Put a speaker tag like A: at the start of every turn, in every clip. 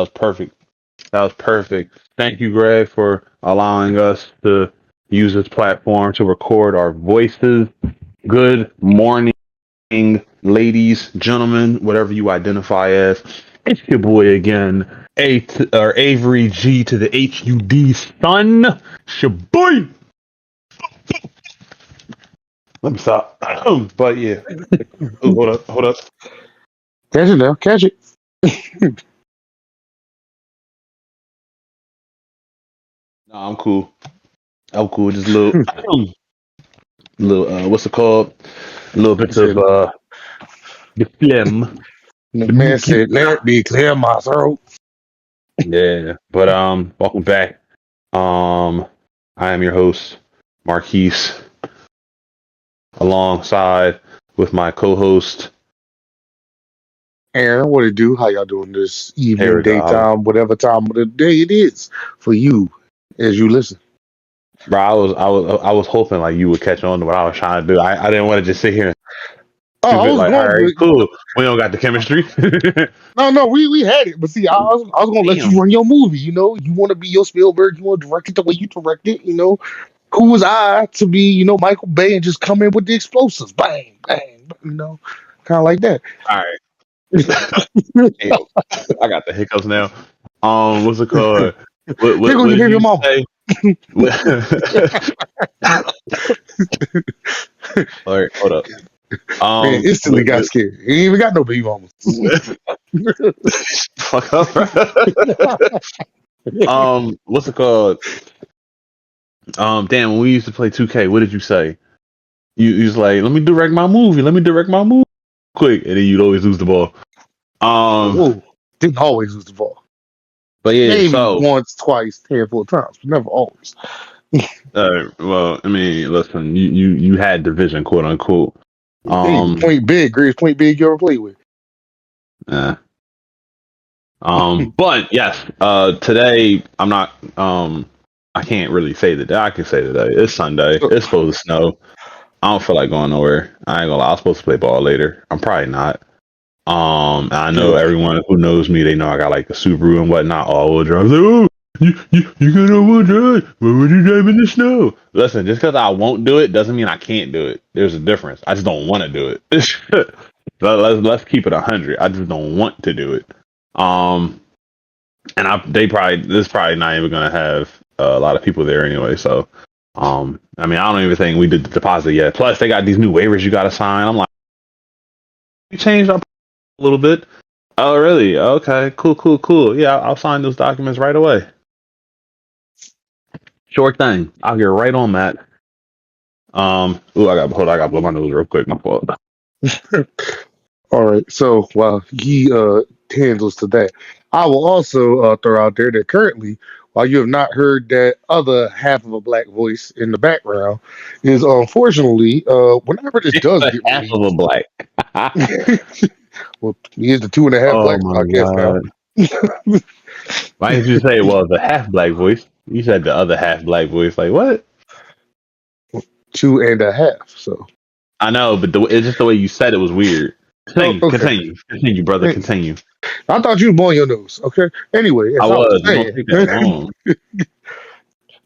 A: was perfect. That was perfect. Thank you, Greg, for allowing us to use this platform to record our voices. Good morning, ladies, gentlemen, whatever you identify as. It's your boy again, Avery G to the HUD son. It's your boy. Let me stop. But yeah. Oh, hold up.
B: Catch it now. Catch it.
A: Nah, I'm cool. Just a little what's it called? A little bit of the phlegm.
B: The
A: The
B: man
A: mucus.
B: said, "Let me clear my throat."
A: Yeah. But welcome back. I am your host, Marquise, alongside with my co-host.
B: Aaron, what it do? How y'all doing this
A: Here
B: evening,
A: we go.
B: daytime, whatever time of the day it is for you as you listen?
A: Bro, I was hoping like you would catch on to what I was trying to do. I didn't want to just sit here and
B: Oh, I
A: stupid
B: was
A: like, all
B: going,
A: right,
B: but
A: cool. We don't got the chemistry.
B: no, we had it. But see, I was gonna let you
A: Damn.
B: run your movie. You know, you want to be your Spielberg. You want to direct it the way you direct it. You know, who was I to be, Michael Bay and just come in with the explosives, bang, bang, kind of like that.
A: All right. Damn. I got the hiccups now. What's it called?
B: Tickle
A: What
B: your
A: did
B: baby
A: you
B: mama.
A: say? All right, hold up.
B: Man, instantly got scared. He ain't even got no baby mamas.
A: Fuck up. What's it called? Damn, when we used to play 2K, what did you say? You was like, let me direct my movie. Let me direct my movie quick, and then you'd always lose the ball.
B: Whoa, didn't always lose the ball.
A: But yeah,
B: Maybe
A: so
B: once, twice, handful of times, but never always.
A: well, I mean, listen, you had division, quote unquote.
B: Hey, point big, greatest point big you ever played with.
A: Eh. But yes, today I'm not. I can't really say today. I can say today. It's Sunday.
B: So,
A: It's supposed to snow. I don't feel like going nowhere. I ain't gonna lie. I was supposed to play ball later. I'm probably not. I know
B: yeah.
A: everyone who knows me. They know I got like the Subaru and whatnot. All wheel drive. I was like, oh, you got all wheel drive. Why would you drive in the snow? Listen, just because I won't do it doesn't mean I can't do it. There's a difference. I just don't want to do it. Let's keep it 100. I just don't want to do it. Um, and this probably not even gonna have a lot of people there anyway. So, I mean, I don't even think we did the deposit yet. Plus, they got these new waivers you got to sign. I'm like, we changed up a little bit. Oh, really? Okay, cool. Yeah, I'll sign those documents right away. Sure thing. I'll get right on that. I got to blow my nose real quick. My fault.
B: All right. So while he handles to that, I will also throw out there that currently, while you have not heard that other half of a black voice in the background, is unfortunately whenever this
A: It's
B: does
A: the
B: get
A: half of a
B: released.
A: black.
B: Well, he is the 2.5
A: Oh
B: black
A: my
B: podcast now.
A: god! Why didn't you say well the half black voice? You said the other half black voice. Like what?
B: 2.5. So,
A: I know, but it's just the way you said it was weird.
B: oh, okay.
A: Continue, brother. Continue.
B: I thought you were blowing your nose. Okay. Anyway,
A: I
B: as I was
A: was. It don't
B: saying,
A: take that long.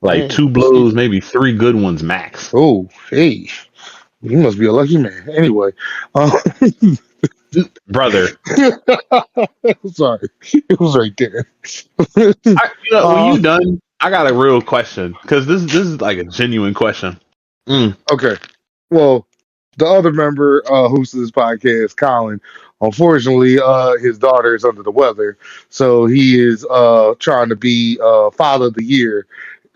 A: Like
B: man,
A: two
B: shit.
A: blows, maybe three good ones max.
B: Oh, hey, you must be a lucky man. Anyway, uh,
A: Brother,
B: sorry, it was right there.
A: when
B: uh,
A: you done, I got a real question because this is like a genuine question. Mm.
B: okay. Well, the other member host of this podcast, Colin, unfortunately, his daughter is under the weather, so he is trying to be father of the year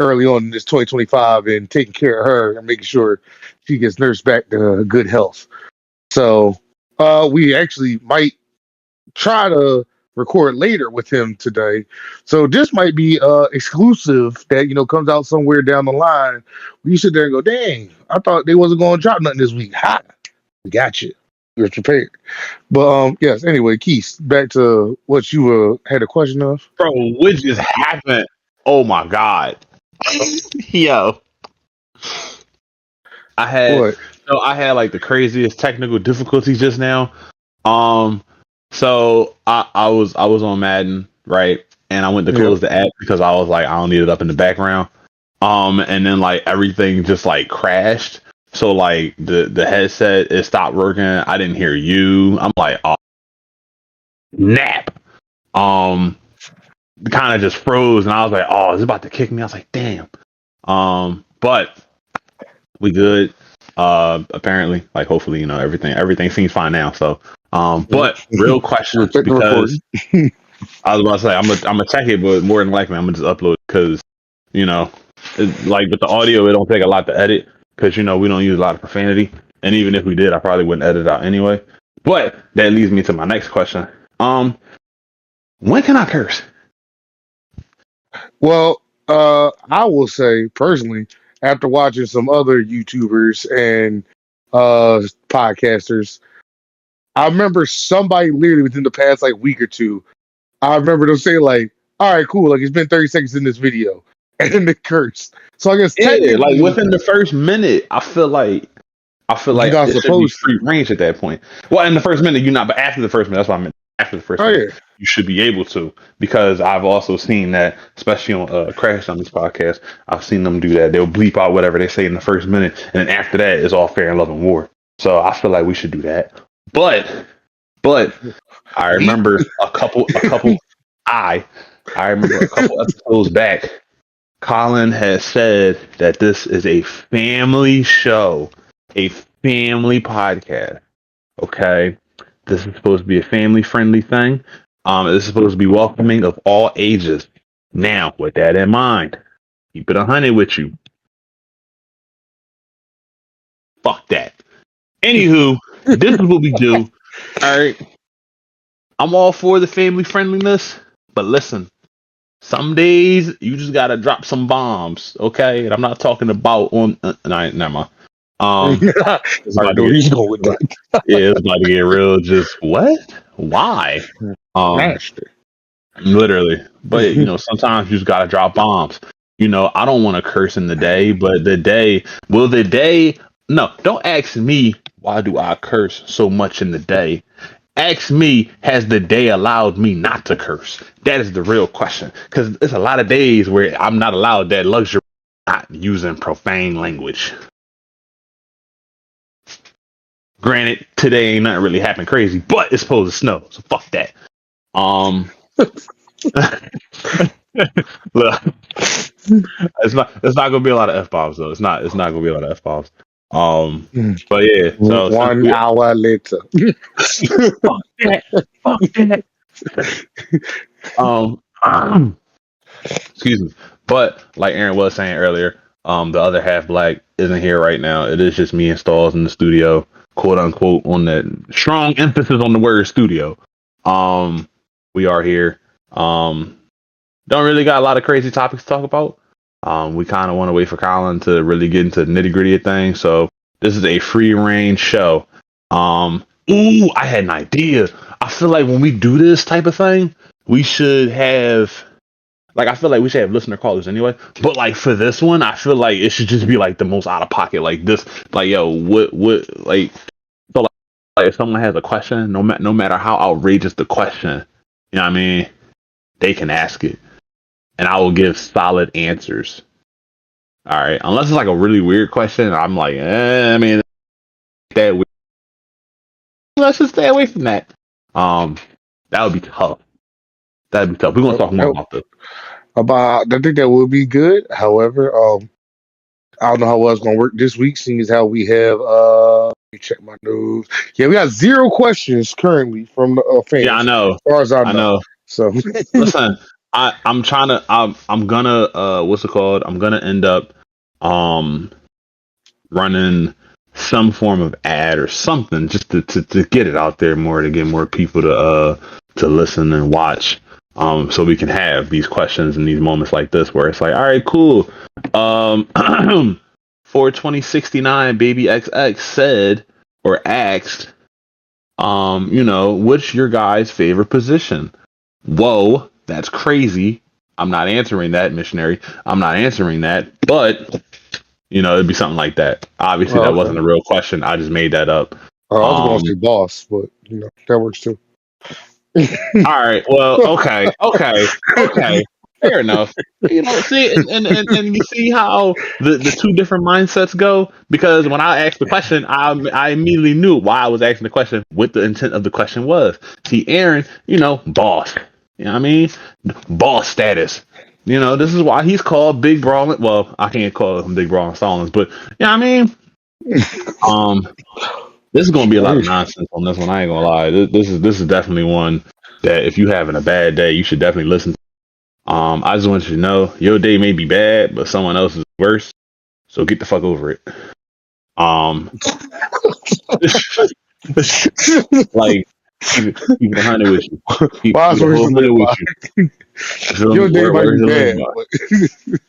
B: early on in this 2025 and taking care of her and making sure she gets nursed back to good health. So we actually might try to record later with him today. So this might be exclusive that comes out somewhere down the line. Where you sit there and go, dang, I thought they wasn't going to drop nothing this week. Ha, we got you. You're prepared. But yes. Anyway, Keith, back to what you had a question of.
A: Bro, what just happened? Oh my god. Yo.
B: What?
A: I had like the craziest technical difficulties just now. Um so I was on Madden, right? and I went to
B: Yeah.
A: close the app because I was like, I don't need it up in the background. And then like everything just like crashed. So like the headset, it stopped working. I didn't hear you. I'm like, oh, nap. Um, kind of just froze, and I was like, oh, it's about to kick me. I was like, damn. But we good. Apparently, like hopefully, everything seems fine now. So, but real
B: I'll
A: question,
B: check the
A: because
B: recording.
A: I was about to say I'm gonna check it, but more than likely I'm gonna just upload it because you know, like with the audio, it don't take a lot to edit because we don't use a lot of profanity, and even if we did, I probably wouldn't edit it out anyway. But that leads me to my next question. When can I curse?
B: Well, I will say personally, after watching some other YouTubers and podcasters, I remember somebody literally within the past like week or two, I remember them saying like, "All right, cool, like it's been 30 seconds in this video," and then they cursed. So I guess
A: Yeah, like
B: technically
A: within the first minute, I feel like
B: you're not
A: it should be
B: supposed to.
A: free range at that point. Well, in the first minute, you're not, but after the first minute, that's what I meant. After the first
B: Oh
A: minute,
B: yeah,
A: you should be able to, because I've also seen that, especially on Crash on this podcast, I've seen them do that. They'll bleep out whatever they say in the first minute, and then after that, it's all fair and love and war. So I feel like we should do that. But I
B: we
A: remember I remember a couple episodes back. Colin has said that this is a family show, a family podcast. Okay, this is supposed to be a family-friendly thing. This is supposed to be welcoming of all ages. Now, with that in mind, keep it 100 with you. Fuck that. Anywho, this is what we do. All right, I'm all for the family friendliness, but listen, some days you just gotta drop some bombs, okay? And I'm not talking about on. Nah, never mind.
B: I
A: It's
B: already
A: about to
B: know where
A: get.
B: he's going with that.
A: Yeah, it's about to get real. Just what? Why? Um,
B: Nasty.
A: literally. But sometimes you just gotta drop bombs. I don't want to curse in the day, but the day? No, don't ask me why do I curse so much in the day. Ask me, has the day allowed me not to curse? That is the real question. Because there's a lot of days where I'm not allowed that luxury of not using profane language. Granted, today ain't nothing really happened crazy, but it's supposed to snow, so fuck that. Um, look, it's not gonna be a lot of f bombs though. It's not gonna be a lot of f bombs. But yeah. So since
B: 1 hour later.
A: fuck that, fuck that. Excuse me. But like Aaron was saying earlier, the other half black isn't here right now. It is just me and Stalls in the studio, quote unquote, on that strong emphasis on the word studio. We are here. Don't really got a lot of crazy topics to talk about. We kind of want to wait for Colin to really get into the nitty gritty of things. So this is a free range show. I had an idea. I feel like when we do this type of thing, we should have I feel like we should have listener callers anyway. But like for this one, I feel like it should just be like the most out of pocket. Like this, like yo, what, like so like if someone has a question, no matter how outrageous the question, you know what I mean, they can ask it, and I will give solid answers. All right, unless it's like a really weird question, I'm like, I mean, that weird. Let's just stay away from that. That would be tough. That'd be tough. We're gonna talk more about this.
B: I think that would be good. However, I don't know how well it's gonna work this week, seeing as how we have let me check my notes. Yeah, we got 0 questions currently from the
A: Yeah, I
B: fans,
A: know.
B: as far as I
A: I
B: know.
A: know.
B: So
A: Listen, I'm trying to. I'm gonna. What's it called? I'm gonna end up running some form of ad or something just to get it out there more, to get more people to listen and watch. So we can have these questions and these moments like this where it's like, all right, cool. For 2069, Baby XX said or asked, what's your guy's favorite position? Whoa, that's crazy. I'm not answering that, missionary. I'm not answering that, but it'd be something like that. Obviously, that
B: okay.
A: wasn't a real question. I just made that up.
B: I was going to
A: Um,
B: say boss, but that works too.
A: All right. Well, okay. Fair enough. You know, see, and you see how the two different mindsets go. Because when I asked the question, I immediately knew why I was asking the question, what the intent of the question was. See, Aaron, boss. You know what I mean? Boss status. This is why he's called Big Brawling. Well, I can't call him Big Brawling Stallings, but I mean? Um, this is gonna be a lot of nonsense on this one. I ain't gonna lie. This is definitely one that if you having a bad day, you should definitely listen. I just want you to know your day may be bad, but someone else is worse. So get the fuck over it. Um, like keep it 100 with you. Keep
B: Mine's
A: it a
B: worse
A: whole
B: to
A: 100
B: live
A: with
B: by.
A: you. You feel me?
B: Your day might
A: Word
B: be
A: to live
B: bad,
A: by.
B: but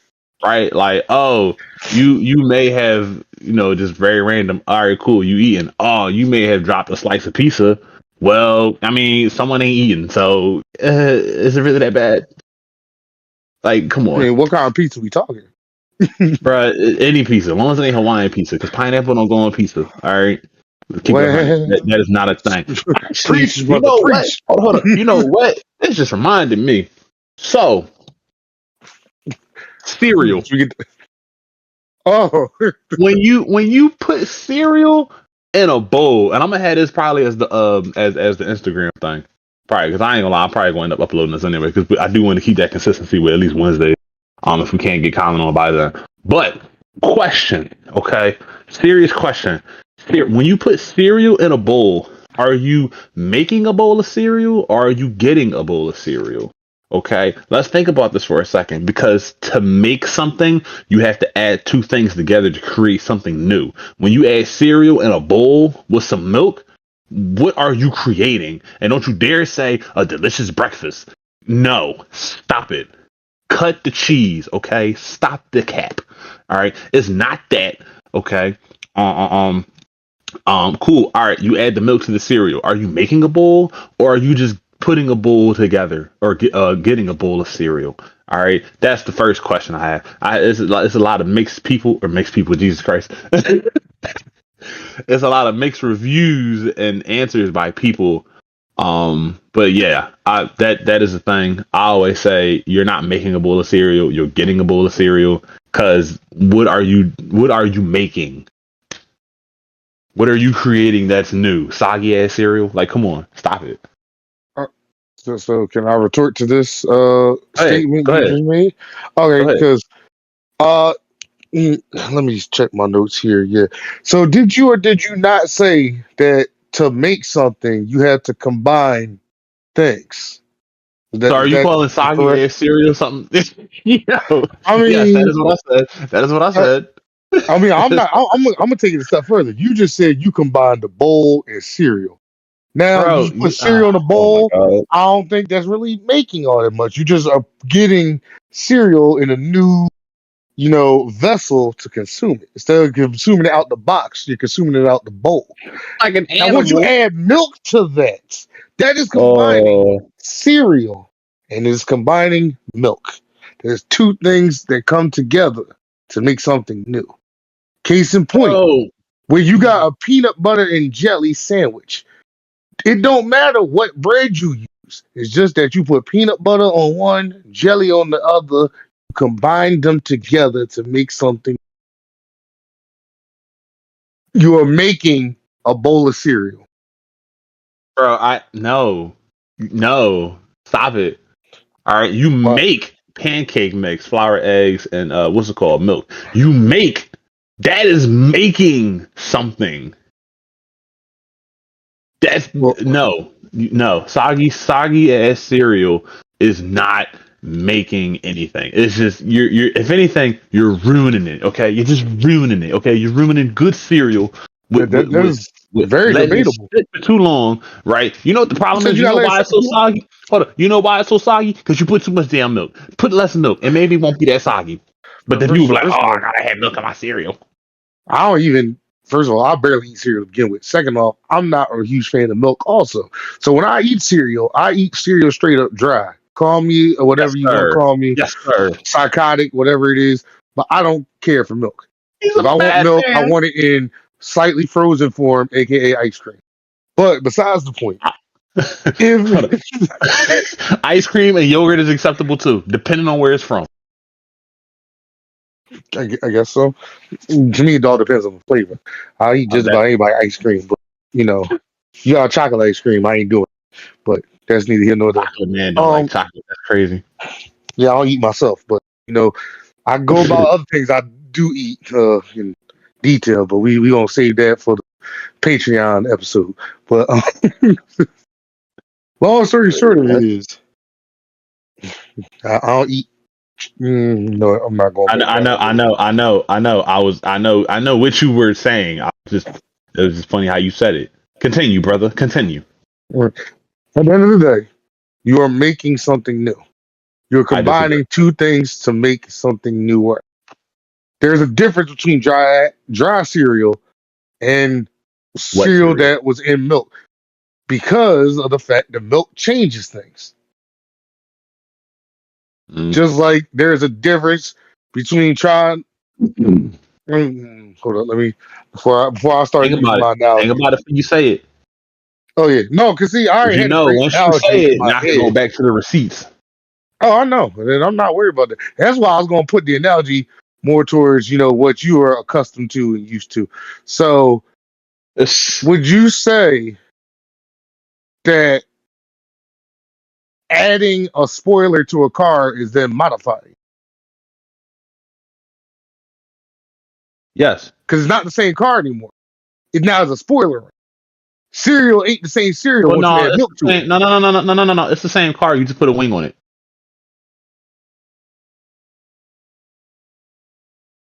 A: Right? Like, oh, you may have, just very random. All right, cool. You eating? Oh, you may have dropped a slice of pizza. Well, I mean, someone ain't eating, so is it really that bad? Like, come
B: I
A: on,
B: mean, what kind of pizza we talking?
A: bro. Any pizza, as long as it ain't Hawaiian pizza, because pineapple don't go on pizza. All right, keep it 100.
B: Well,
A: That is not a thing. Actually,
B: preach,
A: you
B: brother,
A: know what?
B: preach.
A: Hold up. You know what? This just reminded me. So, cereal.
B: We get, oh,
A: When you put cereal in a bowl, and I'm gonna have this probably as the as the Instagram thing, probably because I ain't gonna lie, I'm probably going to end up uploading this anyway because I do want to keep that consistency with at least Wednesday. If we can't get Colin on by then. But question, okay, serious question. When you put cereal in a bowl, are you making a bowl of cereal or are you getting a bowl of cereal? Okay, let's think about this for a second because to make something, you have to add two things together to create something new. When you add cereal in a bowl with some milk, what are you creating? And don't you dare say a delicious breakfast. No, stop it. Cut the cheese, okay? Stop the cap. All right, it's not that, okay? Cool. All right, you add the milk to the cereal. Are you making a bowl, or are you just putting a bowl together, or getting a bowl of cereal? All right, that's the first question I have. It's a lot of mixed people, or mixed people. Jesus Christ, it's a lot of mixed reviews and answers by people. But yeah, that is the thing. I always say you're not making a bowl of cereal. You're getting a bowl of cereal. Cause what are you making? What are you creating that's new? Soggy ass cereal? Like, come on, stop it.
B: so can I retort to this
A: Go ahead.
B: statement
A: Go
B: you
A: ahead.
B: just made?
A: Go
B: Okay,
A: ahead.
B: because uh, let me just check my notes here. Yeah. So did you or did you not say that to make something you had to combine things? Is
A: So
B: that
A: are
B: is
A: you
B: that
A: calling soggy
B: correct?
A: ass cereal something? Yo,
B: I
A: yes, that
B: mean,
A: is what I said. That is what I
B: uh,
A: said.
B: I mean, I'm not. I'm gonna take it a step further. You just said you combined the bowl and cereal. Now you
A: Bro,
B: just put cereal in a
A: oh my
B: bowl.
A: god.
B: I don't think that's really making all that much. You just are getting cereal in a new, vessel to consume it. Instead of consuming it out the box, you're consuming it out the bowl.
A: Like an
B: Now, once you
A: animal.
B: add milk to that, that is combining
A: Oh,
B: cereal and is combining milk. There's two things that come together to make something new. Case in point,
A: bro.
B: where you got a peanut butter and jelly sandwich. It don't matter what bread you use. It's just that you put peanut butter on one, jelly on the other, combine them together to make something. You are making a bowl of cereal.
A: Bro, no, stop it. All right, you
B: But
A: make pancake mix, flour, eggs, and what's it called, milk. You make that is making something. That's
B: well,
A: no, soggy ass cereal is not making anything. It's just you're if anything you're ruining it. Okay, you're just ruining it. Okay, you're ruining good cereal with with
B: that
A: with,
B: is
A: with
B: very
A: letting it
B: debatable.
A: sit for too long. Right? You know what the
B: You
A: problem
B: said
A: is?
B: you
A: You
B: got
A: know
B: to let it
A: why
B: sit
A: it's
B: for
A: so
B: too long?
A: soggy? Hold on. You know why it's so soggy? Because you put too much damn milk. Put less milk, and maybe it won't be that soggy. But then people
B: First,
A: be like,
B: first
A: "Oh,
B: of
A: I
B: all,
A: gotta have milk in my cereal."
B: I don't even. First of all, I barely eat cereal to begin with. Second off, I'm not a huge fan of milk. Also, so when I eat cereal straight up dry. Call me or
A: Yes,
B: whatever you want to
A: sir.
B: call me,
A: Yes, sir.
B: psychotic, whatever it is. But I don't care for milk.
A: He's
B: If
A: a
B: I want
A: bad
B: milk, I
A: man.
B: want it in slightly frozen form, aka ice cream. But besides the point,
A: Hold
B: If
A: up. Ice cream and yogurt is acceptable too, depending on where it's from.
B: I guess so. To me, it all depends on the flavor. I eat just
A: That
B: about anybody ice cream, but you know, you got chocolate ice cream. I ain't doing it, but that's neither here nor there.
A: chocolate man don't like
B: Um,
A: chocolate. That's crazy.
B: yeah, I'll eat myself, but I go about other things I do eat in detail, but we gonna save that for the Patreon episode. But long story short of it is, I don't eat. No, I'm not gonna make
A: I
B: that
A: know,
B: up.
A: I know, I know, I know. I know what you were saying. It was just funny how you said it. Continue, brother. Continue.
B: At the end of the day, you are making something new. You're
A: I disagree.
B: combining two things to make something new work. There's a difference between dry cereal and
A: What
B: cereal
A: cereal?
B: that was in milk because of the fact that milk changes things.
A: Mm.
B: Just like there's a difference between trying. Hold on, let me before I start
A: Think
B: using
A: about it.
B: my
A: Think
B: analogy.
A: about it when you say it.
B: Oh yeah, no, because see, I
A: Because
B: already
A: you
B: had a
A: know,
B: great
A: once you
B: analogy
A: say
B: in
A: it,
B: my
A: now I can go
B: head.
A: back to the receipts.
B: Oh, I know, and I'm not worried about that. That's why I was going to put the analogy more towards what you are accustomed to and used to. So,
A: It's,
B: would you say that adding a spoiler to a car is then modifying?
A: yes.
B: Because it's not the same car anymore. It now has a spoiler. Cereal ain't the same cereal
A: Well,
B: once you
A: no,
B: add
A: it's
B: milk
A: the
B: to it,
A: same. No. It's the same car. You just put a wing on it.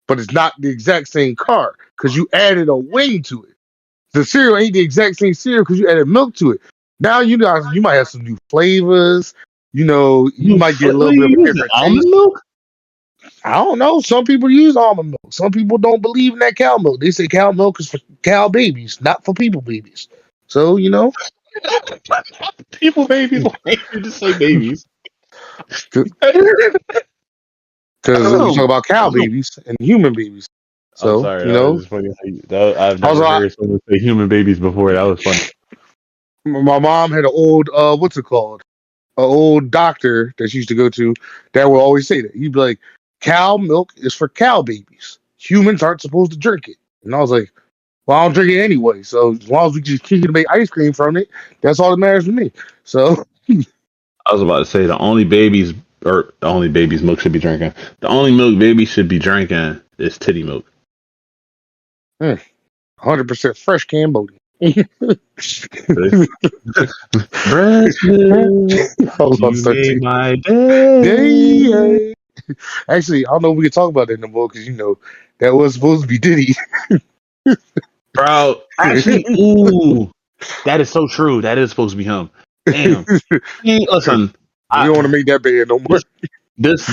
B: but it's not the exact same car because you added a wing to it. The cereal ain't the exact same cereal because you added milk to it. Now you might have some new flavors. You might get a
A: What
B: little
A: are
B: bit of a
A: you using?
B: different
A: Almond
B: taste.
A: milk?
B: I don't know. Some people use almond milk. Some people don't believe in that cow milk. They say cow milk is for cow babies, not for people babies. So,
A: People babies. Why you just say babies?
B: because
A: I
B: we talk
A: don't
B: about cow
A: know.
B: babies and human babies.
A: I'm
B: So,
A: sorry. That was just funny. I've
B: also,
A: never heard someone say human babies before. That was funny.
B: my mom had an old, what's it called? An old doctor that she used to go to that will always say that. He'd be like, cow milk is for cow babies. Humans aren't supposed to drink it. And I was like, well, I don't drink it anyway. So as long as we just continue to make ice cream from it, that's all that matters to me. So
A: I was about to say the only babies milk should be drinking. The only milk babies should be drinking is titty milk.
B: 100% fresh Cambodian.
A: Okay? Breast milk,
B: I was about to
A: you
B: start
A: made
B: saying,
A: my day.
B: Day. Actually, I don't know if we can talk about that no more because that was supposed to be Diddy.
A: Bro, actually, ooh, that is so true. That is supposed to be him. Damn. Listen,
B: We don't want to
A: I
B: make that bad no more.
A: this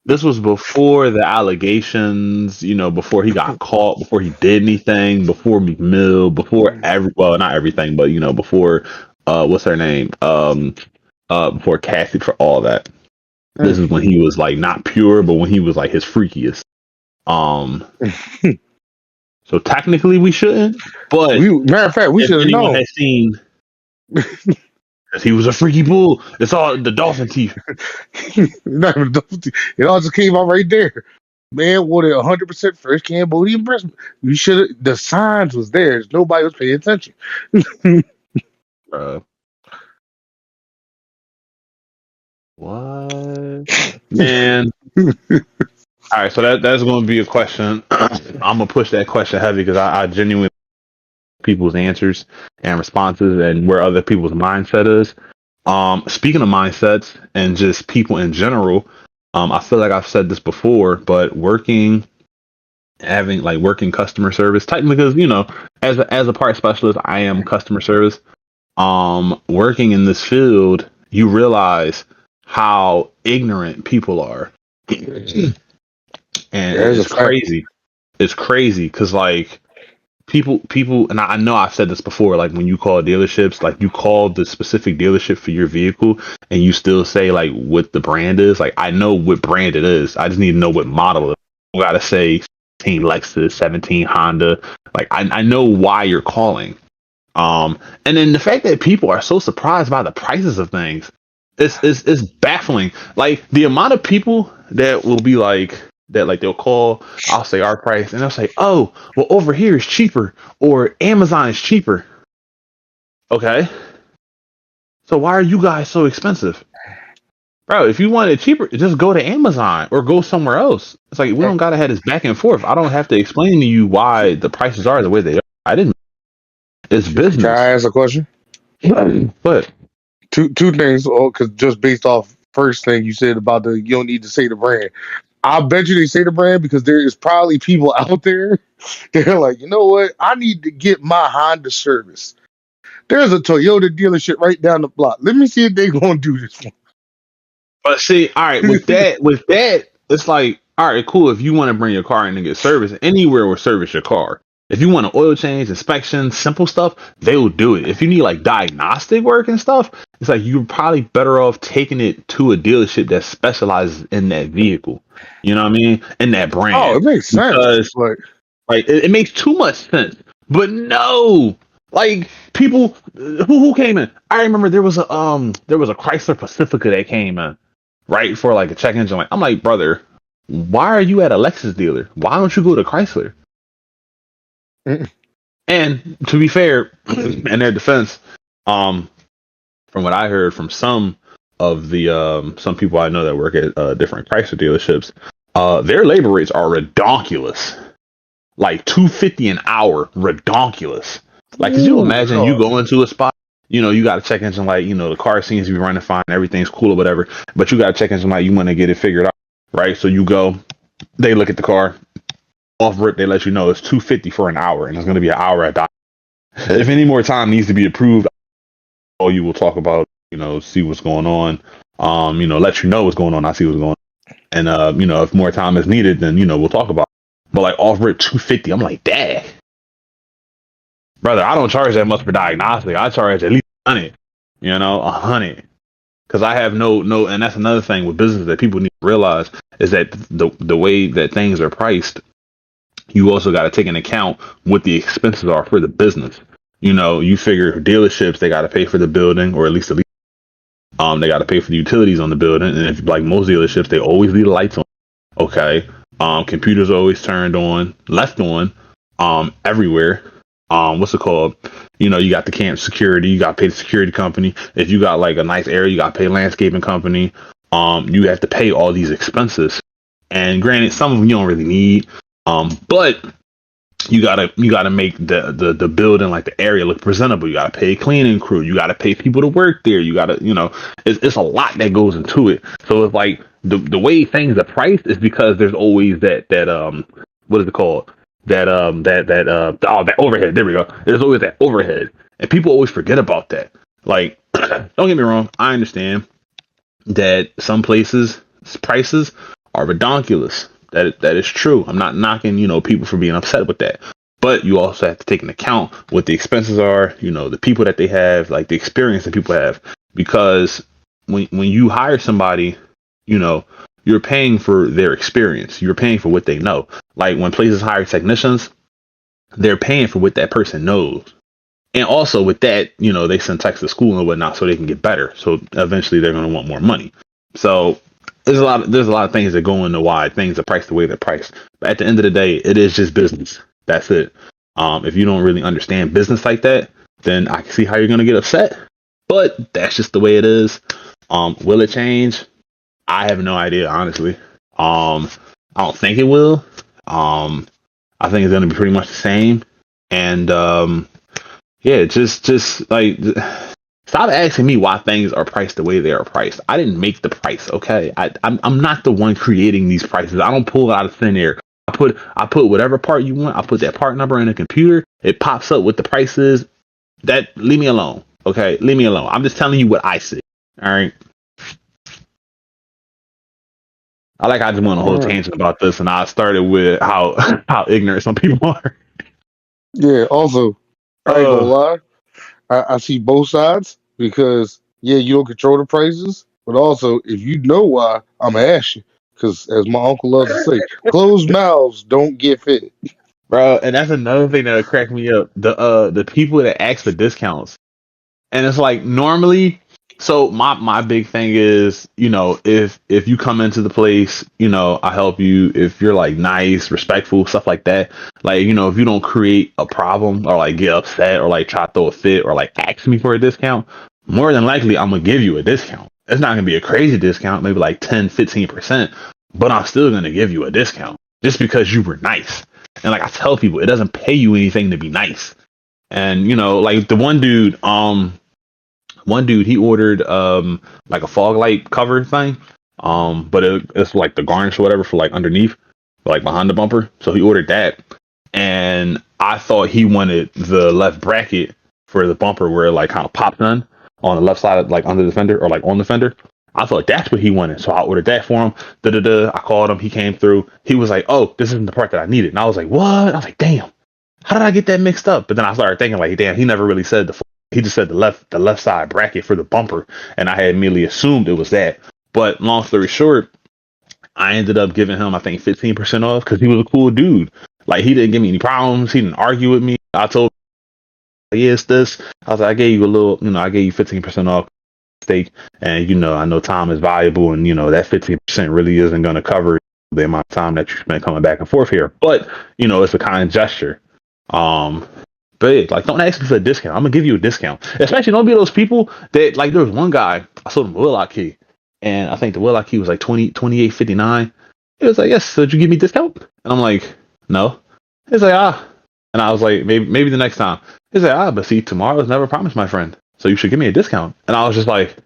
A: this was before the allegations, before he got caught, before he did anything, before McMill, before not everything, but before what's her name? Before Cassie, for all that. This is when he was like not pure, but when he was like his freakiest. Um so technically we shouldn't, but
B: Matter of fact, we
A: if
B: should have
A: anyone
B: known.
A: has seen, because he was a freaky bull, it's all the dolphin teeth.
B: Not even it all just came out right there. Man wanted 100% fresh Cambodian breast milk. You should have. The signs was there. Nobody was paying attention.
A: Uh, what? Man. All right, so that's going to be a question. I'm gonna push that question heavy because I genuinely people's answers and responses and where other people's mindset is. Speaking of mindsets and just people in general, I feel like I've said this before, but working customer service, technically, because as a part specialist, I am customer service. Working in this field, you realize how ignorant people are, and
B: There's a
A: it's
B: fact.
A: crazy. It's crazy because like people, and I know I've said this before. Like when you call dealerships, like you call the specific dealership for your vehicle, and you still say like what the brand is. Like I know what brand it is. I just need to know what model. You gotta say 17 Lexus, 17 Honda. Like I know why you're calling. And then the fact that people are so surprised by the prices of things, it's baffling. Like the amount of people that will be like that, like they'll call, I'll say our price, and they'll say, "Oh, well, over here is cheaper, or Amazon is cheaper." Okay, so why are you guys so expensive, bro? If you want it cheaper, just go to Amazon or go somewhere else. It's like we don't gotta have this back and forth. I don't have to explain to you why the prices are the way they are. I didn't. It's
B: Can I
A: business.
B: ask a question?
A: But
B: Two things, because just based off first thing you said about the you don't need to say the brand. I bet you they say the brand because there is probably people out there. They're like, you know what? I need to get my Honda service. There's a Toyota dealership right down the block. Let me see if they're gonna do this for
A: But see, all right,
B: me.
A: with that, it's like, all right, cool. If you want to bring your car in and get service, anywhere will service your car. If you want an oil change, inspection, simple stuff, they will do it. If you need like diagnostic work and stuff, it's like you're probably better off taking it to a dealership that specializes in that vehicle. You know what I mean? In that
B: Oh,
A: brand.
B: it makes sense.
A: Because
B: But
A: like it makes too much sense. But no. Like people who came in. I remember there was a Chrysler Pacifica that came in right for like a check engine light. I'm like, brother, why are you at a Lexus dealer? Why don't you go to Chrysler?
B: mm,
A: And to be fair, in their defense, um, from what I heard from some of the some people I know that work at different Chrysler dealerships, their labor rates are redonkulous, like 250 an hour, redonkulous. Like, could you
B: ooh,
A: imagine you
B: no.
A: go into a spot, you got a check engine light, the car seems to be running fine, everything's cool or whatever, but you got a check engine light, you want to get it figured out, right? So you go, they look at the car, off rip, they let you know it's 250 for an hour, and it's going to be an hour at that. If any more time needs to be approved, all you will talk about, see what's going on, let you know what's going on. I see what's going on, and if more time is needed, then we'll talk about it. But like off rip 250, I'm like, dang, brother, I don't charge that much for diagnostic. I charge at least 100, 100, because I have no, and that's another thing with business that people need to realize is that the way that things are priced, you also got to take into account what the expenses are for the business. You figure dealerships, they got to pay for the building, or at least they got to pay for the utilities on the building, and if like most dealerships, they always leave the lights on. Okay, computers are always turned on, left on, everywhere. What's it called? You got the camp security, you got to pay the security company. If you got like a nice area, you got to pay landscaping company. You have to pay all these expenses, and granted, some of them you don't really need. But you gotta make the building, like the area, look presentable. You gotta pay a cleaning crew. You gotta pay people to work there. You gotta, it's a lot that goes into it. So it's like the way things are priced is because there's always that what is it called? That overhead. There we go. There's always that overhead, and people always forget about that. Like, don't get me wrong. I understand that some places prices are redonkulous. That is true. I'm not knocking, people for being upset with that. But you also have to take into account what the expenses are, the people that they have, like the experience that people have. Because when you hire somebody, you're paying for their experience. You're paying for what they know. Like when places hire technicians, they're paying for what that person knows. And also with that, they send techs to school and whatnot so they can get better. So eventually they're going to want more money. So there's a lot of things that go into why things are priced the way they're priced. But at the end of the day, it is just business. That's it. If you don't really understand business like that, then I can see how you're going to get upset. But that's just the way it is. Will it change? I have no idea, honestly. I don't think it will. I think it's going to be pretty much the same. And yeah, just like stop asking me why things are priced the way they are priced. I didn't make the price, okay? I'm not the one creating these prices. I don't pull it out of thin air. I put whatever part you want. I put that part number in the computer. It pops up with the prices. That leave me alone, okay? Leave me alone. I'm just telling you what I see. All right. I just went on a
B: All
A: whole
B: right.
A: tangent about this, and I started with how how ignorant some people are.
B: Yeah. Also, I ain't gonna
A: Uh,
B: lie. I see both sides because yeah, you don't control the prices, but also if you know why, I'm gonna ask you. Because as my uncle loves to say, closed mouths don't get fed.
A: bro. And that's another thing that'll crack me up. The people that ask for discounts, and it's like normally. So my big thing is, if you come into the place, I help you. If you're like nice, respectful, stuff like that. Like, if you don't create a problem or like get upset or like try to throw a fit or like ask me for a discount, more than likely I'm gonna give you a discount. It's not gonna be a crazy discount, maybe like 10-15%, but I'm still gonna give you a discount just because you were nice. And like I tell people, it doesn't pay you anything to be nice. And like the one dude he ordered like a fog light cover thing, but it's like the garnish or whatever for like underneath, like behind the bumper. So he ordered that, and I thought he wanted the left bracket for the bumper where it like kind of pops on the left side, like under the fender or like on the fender. I thought that's what he wanted, so I ordered that for him. I called him. He came through. He was like, "Oh, this isn't the part that I needed." And I was like, "What?" I was like, "Damn, how did I get that mixed up?" But then I started thinking, like, "Damn, he never really said he just said the left side bracket for the bumper," and I had immediately assumed it was that. But long story short, I ended up giving him, I think, 15% off because he was a cool dude. Like, he didn't give me any problems. He didn't argue with me. I told him, yeah, it's this. I was like, I gave you a little, I gave you 15% off steak, and I know time is valuable, and that 15% really isn't going to cover the amount of time that you spend coming back and forth here. But it's a kind gesture. But yeah, like, don't ask me for a discount. I'm gonna give you a discount. Especially don't be those people that, like, there was one guy I sold him a Willock key, and I think the Willock key was like 28.59. He was like, "Yes, so did you give me a discount?" And I'm like, "No." He's like, "Ah," and I was like, "Maybe the next time." He's like, "Ah, but see, tomorrow is never promised, my friend. So you should give me a discount." And I was just like,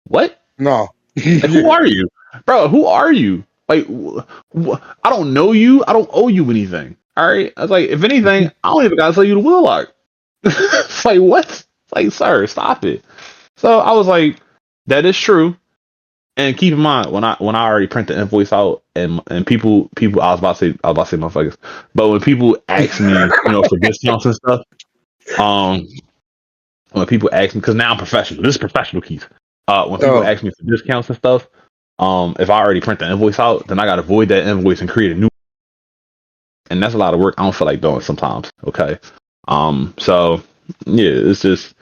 A: "What?
B: No.
A: Like, who are you, bro? Who are you? Like, I don't know you. I don't owe you anything. All right." I was like, if anything, I don't even gotta sell you the Willock. It's like, what? It's like, sir, stop it. So I was like, that is true. And keep in mind, when I already print the invoice out, and people I was about to say motherfuckers, but when people ask me, for discounts and stuff, um, when people ask me, because now I'm professional. This is professional, Keith. When people
B: Oh,
A: ask me for discounts and stuff, if I already print the invoice out, then I gotta void that invoice and create a new, and that's a lot of work I don't feel like doing sometimes. Okay. So yeah, it's just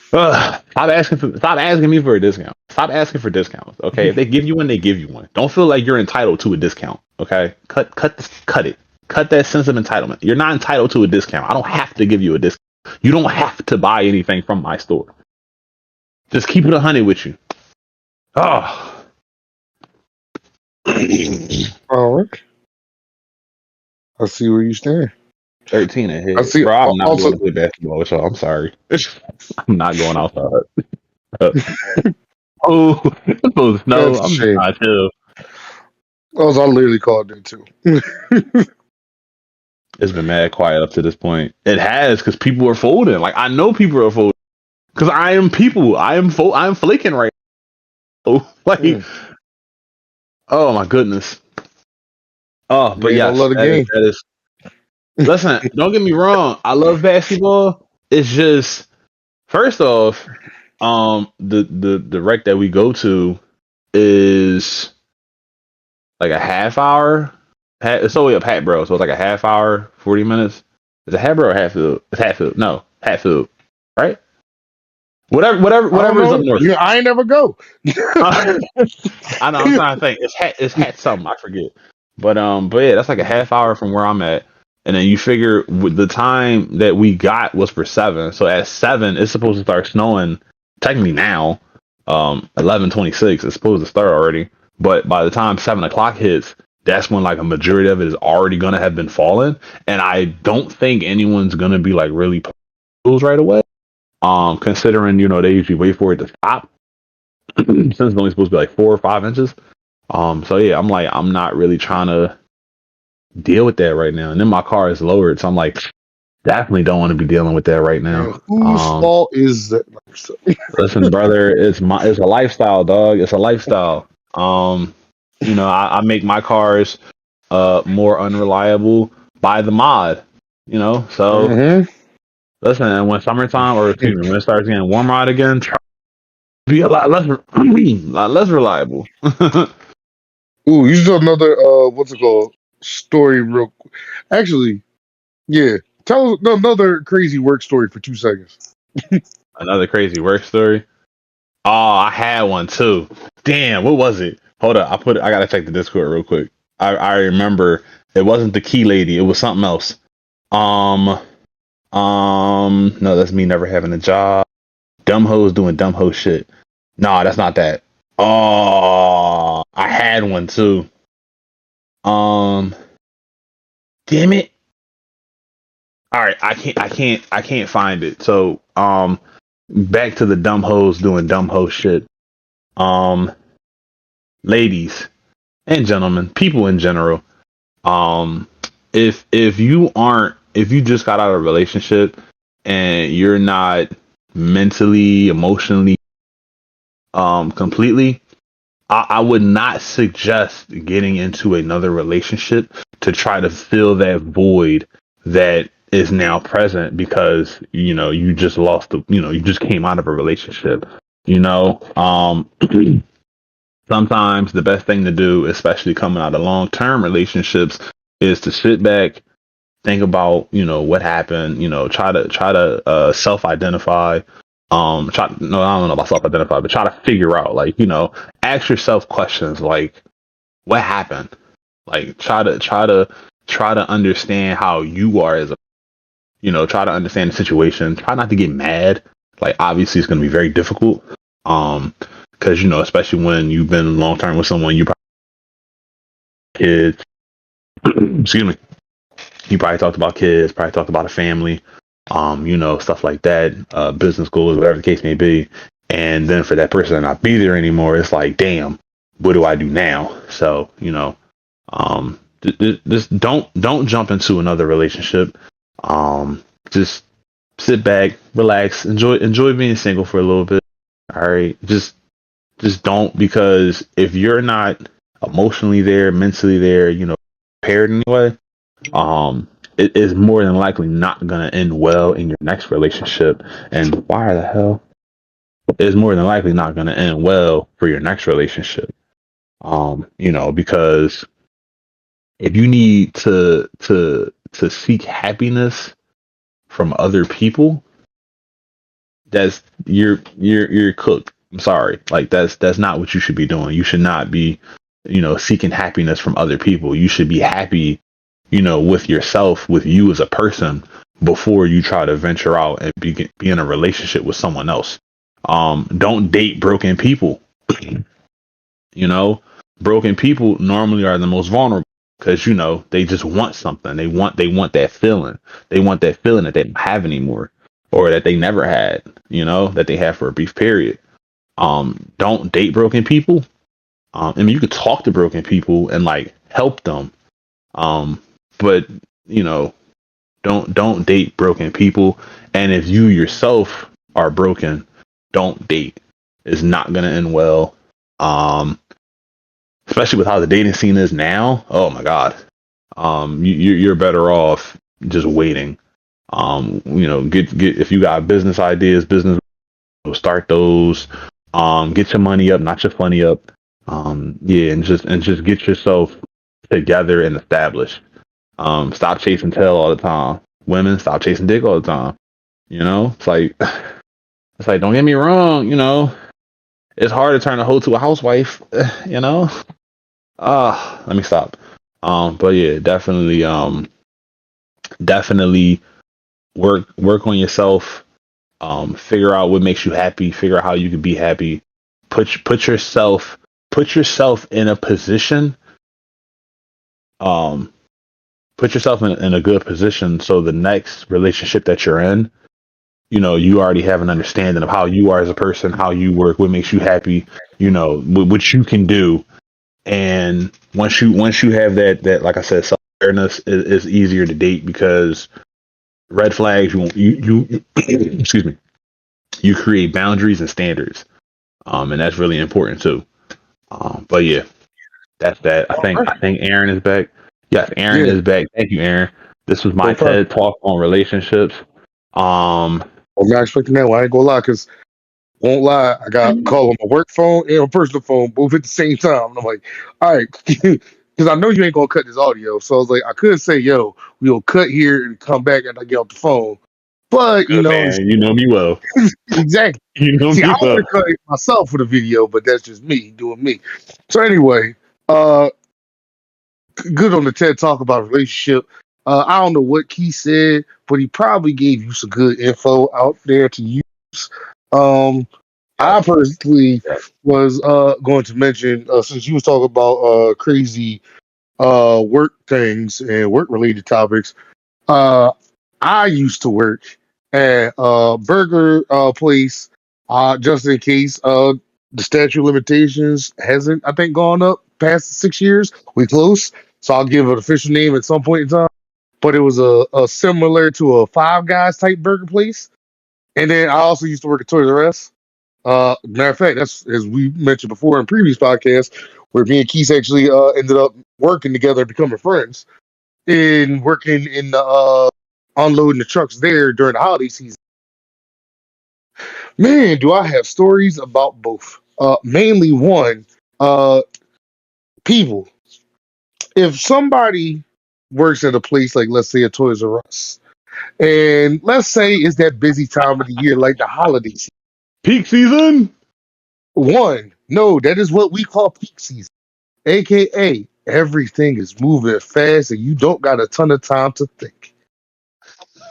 A: stop asking me for a discount. Stop asking for discounts. Okay. If they give you one, they give you one. Don't feel like you're entitled to a discount. Okay. Cut it. Cut that sense of entitlement. You're not entitled to a discount. I don't have to give you a discount. You don't have to buy anything from my store. Just keep it 100 with you. Oh.
B: all right. I see where you stand.
A: 13 a hit.
B: I see.
A: Bro, I'm not
B: Also,
A: going to play basketball with y'all. I'm sorry. I'm not going outside. Oh, it's supposed to snow.
B: that's a
A: I'm just
B: shame.
A: not chill.
B: Also, I literally called it too.
A: It's been mad quiet up to this point. It has, because people are folding. Like, I know people are folding. Because I am people. I am flaking right now. Like, oh my goodness. Oh, but
B: You ain't gonna
A: yes,
B: love the
A: that is,
B: game.
A: that is. Listen, don't get me wrong. I love basketball. It's just, first off, the rec that we go to is like a half hour. It's only up Hat Bro, so it's like a half hour, 40 minutes. Is it Hat Bro or Hatfield? It's Hatfield. No, Hatfield. Right? Whatever is up north.
B: Yeah, I ain't never go.
A: I know. I'm trying to think. It's hat something. I forget. But yeah, that's like a half hour from where I'm at. And then you figure with the time that we got was for 7. So at 7, it's supposed to start snowing. Technically now, 11:26. It's supposed to start already. But by the time 7 o'clock hits, that's when like a majority of it is already gonna have been falling. And I don't think anyone's gonna be like really pulls right away. Considering they usually wait for it to stop since it's only supposed to be like 4 or 5 inches. So yeah, I'm not really trying to deal with that right now. And then my car is lowered, so I'm like, definitely don't want to be dealing with that right now.
B: Whose fault is that?
A: Listen, brother, it's a lifestyle, dog. It's a lifestyle. I make my cars more unreliable by the mod. So listen, and when summertime, or excuse me, when it starts getting warmer out again, try to be a lot less lot less reliable.
B: Ooh, you still another what's it called? story real quick. Actually, yeah. Tell us another crazy work story for 2 seconds.
A: Another crazy work story. Oh, I had one too. Damn, what was it? Hold up, I gotta check the Discord real quick. I remember it wasn't the key lady. It was something else. Um, no, that's me never having a job. Dumb hoes doing dumb hoe shit. Nah, that's not that. Oh, I had one too. Um, damn it. All right, I can't find it. So, back to the dumb hoes doing dumb hoe shit. Um, ladies and gentlemen, people in general. Um, if you just got out of a relationship and you're not mentally, emotionally, completely, I would not suggest getting into another relationship to try to fill that void that is now present because you just you just came out of a relationship. You know, sometimes the best thing to do, especially coming out of long term relationships, is to sit back, think about what happened. Try to self identify. Try no, I don't know about self identify, but try to figure out like ask yourself questions like what happened. Like try to understand how you are as a try to understand the situation. Try not to get mad. Like obviously it's going to be very difficult. Because especially when you've been long term with someone, you probably kids. Excuse me. You probably talked about kids. Probably talked about a family. Stuff like that. Business goals, whatever the case may be. And then for that person to not be there anymore, it's like, damn, what do I do now? So just don't jump into another relationship. Just sit back, relax, enjoy being single for a little bit. All right, just don't, because if you're not emotionally there, mentally there, prepared anyway, it is more than likely not gonna end well in your next relationship. And why the hell? It's more than likely not gonna end well for your next relationship. Because if you need to seek happiness from other people, that's you're cooked. I'm sorry. Like that's not what you should be doing. You should not be, seeking happiness from other people. You should be happy, with yourself, with you as a person before you try to venture out and be in a relationship with someone else. Don't date broken people. You know, broken people normally are the most vulnerable because they just want something. They want that feeling. They want that feeling that they don't have anymore, or that they never had. That they have for a brief period. Don't date broken people. I mean, you could talk to broken people and like help them. But you know, don't date broken people. And if you yourself are broken, don't date. It's not gonna end well. Um, Especially with how the dating scene is now. Oh my god. You're better off just waiting. Get if you got business ideas, start those. Get your money up, not your funny up. Yeah, and just get yourself together and established. Stop chasing tail all the time. Women, stop chasing dick all the time. It's like don't get me wrong. It's hard to turn a hoe to a housewife. You know. Let me stop. But yeah, definitely work on yourself. Figure out what makes you happy. Figure out how you can be happy. Put yourself in a position. Um, Put yourself in a good position so the next relationship that you're in, you already have an understanding of how you are as a person, how you work, what makes you happy. What you can do. And once you have that like I said, self awareness is easier to date because red flags you excuse me, you create boundaries and standards, and that's really important too. But yeah, that's that. I
B: All
A: think
B: right.
A: I think Aaron is back. Yes, Aaron
B: Yeah,
A: is back. Thank you, Aaron. This was my
B: no problem.
A: TED talk on relationships. Um,
B: I'm not expecting that one. I ain't gonna lie, because won't lie, I got call on my work phone and my personal phone both at the same time. And I'm like, all right, because I know you ain't gonna cut this audio. So I was like, I could say, yo, we'll cut here and come back and I get off the phone. But
A: Good man. You know me well.
B: exactly.
A: You know
B: See, I
A: me
B: would
A: well.
B: have cut it myself for the video, but that's just me doing me. So anyway, uh, good on the TED talk about relationship. I don't know what Keith said, but he probably gave you some good info out there to use. Um,
A: Yep.
B: I personally
A: Yep.
B: was going to mention since you was talking about crazy work things and work related topics. Uh, I used to work at a burger place. Just in case the statute of limitations hasn't, I think, gone up past 6 years. We close, so I'll give an official name at some point in time. But it was a similar to a Five Guys type burger place. And then I also used to work at Toys R Us. Matter of fact, that's as we mentioned before in previous podcasts, where me and Keith actually ended up working together and becoming friends in working in the unloading the trucks there during the holiday season. Man, do I have stories about both. Mainly one, uh, people. If somebody works at a place like, let's say, a Toys R Us, and let's say it's that busy time of the year, like the holidays.
A: Peak season.
B: One, no, that is what we call peak season, aka everything is moving fast and you don't got a ton of time to think.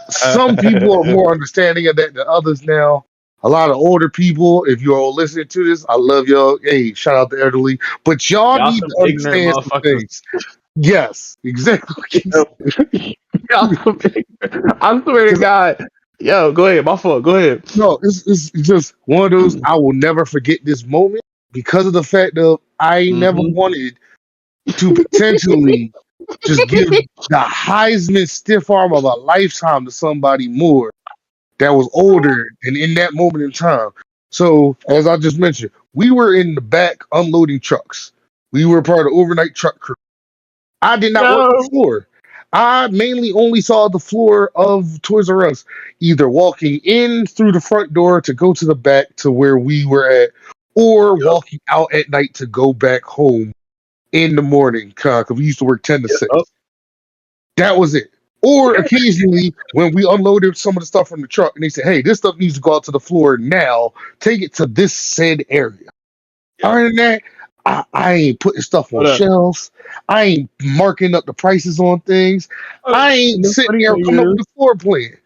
B: Some people are more understanding of that than others now. A lot of older people, if you're all listening to this, I love y'all. Hey, shout out to elderly. But y'all
A: Y'all
B: need
A: some
B: to
A: ignorant
B: understand some
A: motherfuckers.
B: things. Yes, exactly.
A: Y'all some ignorant. I swear to God. Yo, go ahead. My fault. Go ahead.
B: No, it's just one of those. I will never forget this moment because of the fact that I never
A: Mm-hmm.
B: wanted to potentially just give the Heisman stiff arm of a lifetime to somebody more that was older and in that moment in time. So, as I just mentioned, we were in the back unloading trucks. We were part of overnight truck crew. I did not work the
A: Yo.
B: floor. I mainly only saw the floor of Toys R Us, either walking in through the front door to go to the back to where we were at, or
A: Yep.
B: walking out at night to go back home in the morning. Because we used to work 10 to
A: Yep.
B: 6. That was it. Or occasionally, when we unloaded some of the stuff from the truck and they said, hey, this stuff needs to go out to the floor now, take it to this said area.
A: Yep.
B: Other than that, I ain't putting stuff on
A: Hold up.
B: shelves. I ain't marking up the prices on things. I
A: And
B: ain't
A: the
B: sitting
A: funny
B: there
A: thing
B: coming up with
A: is,
B: a floor plan.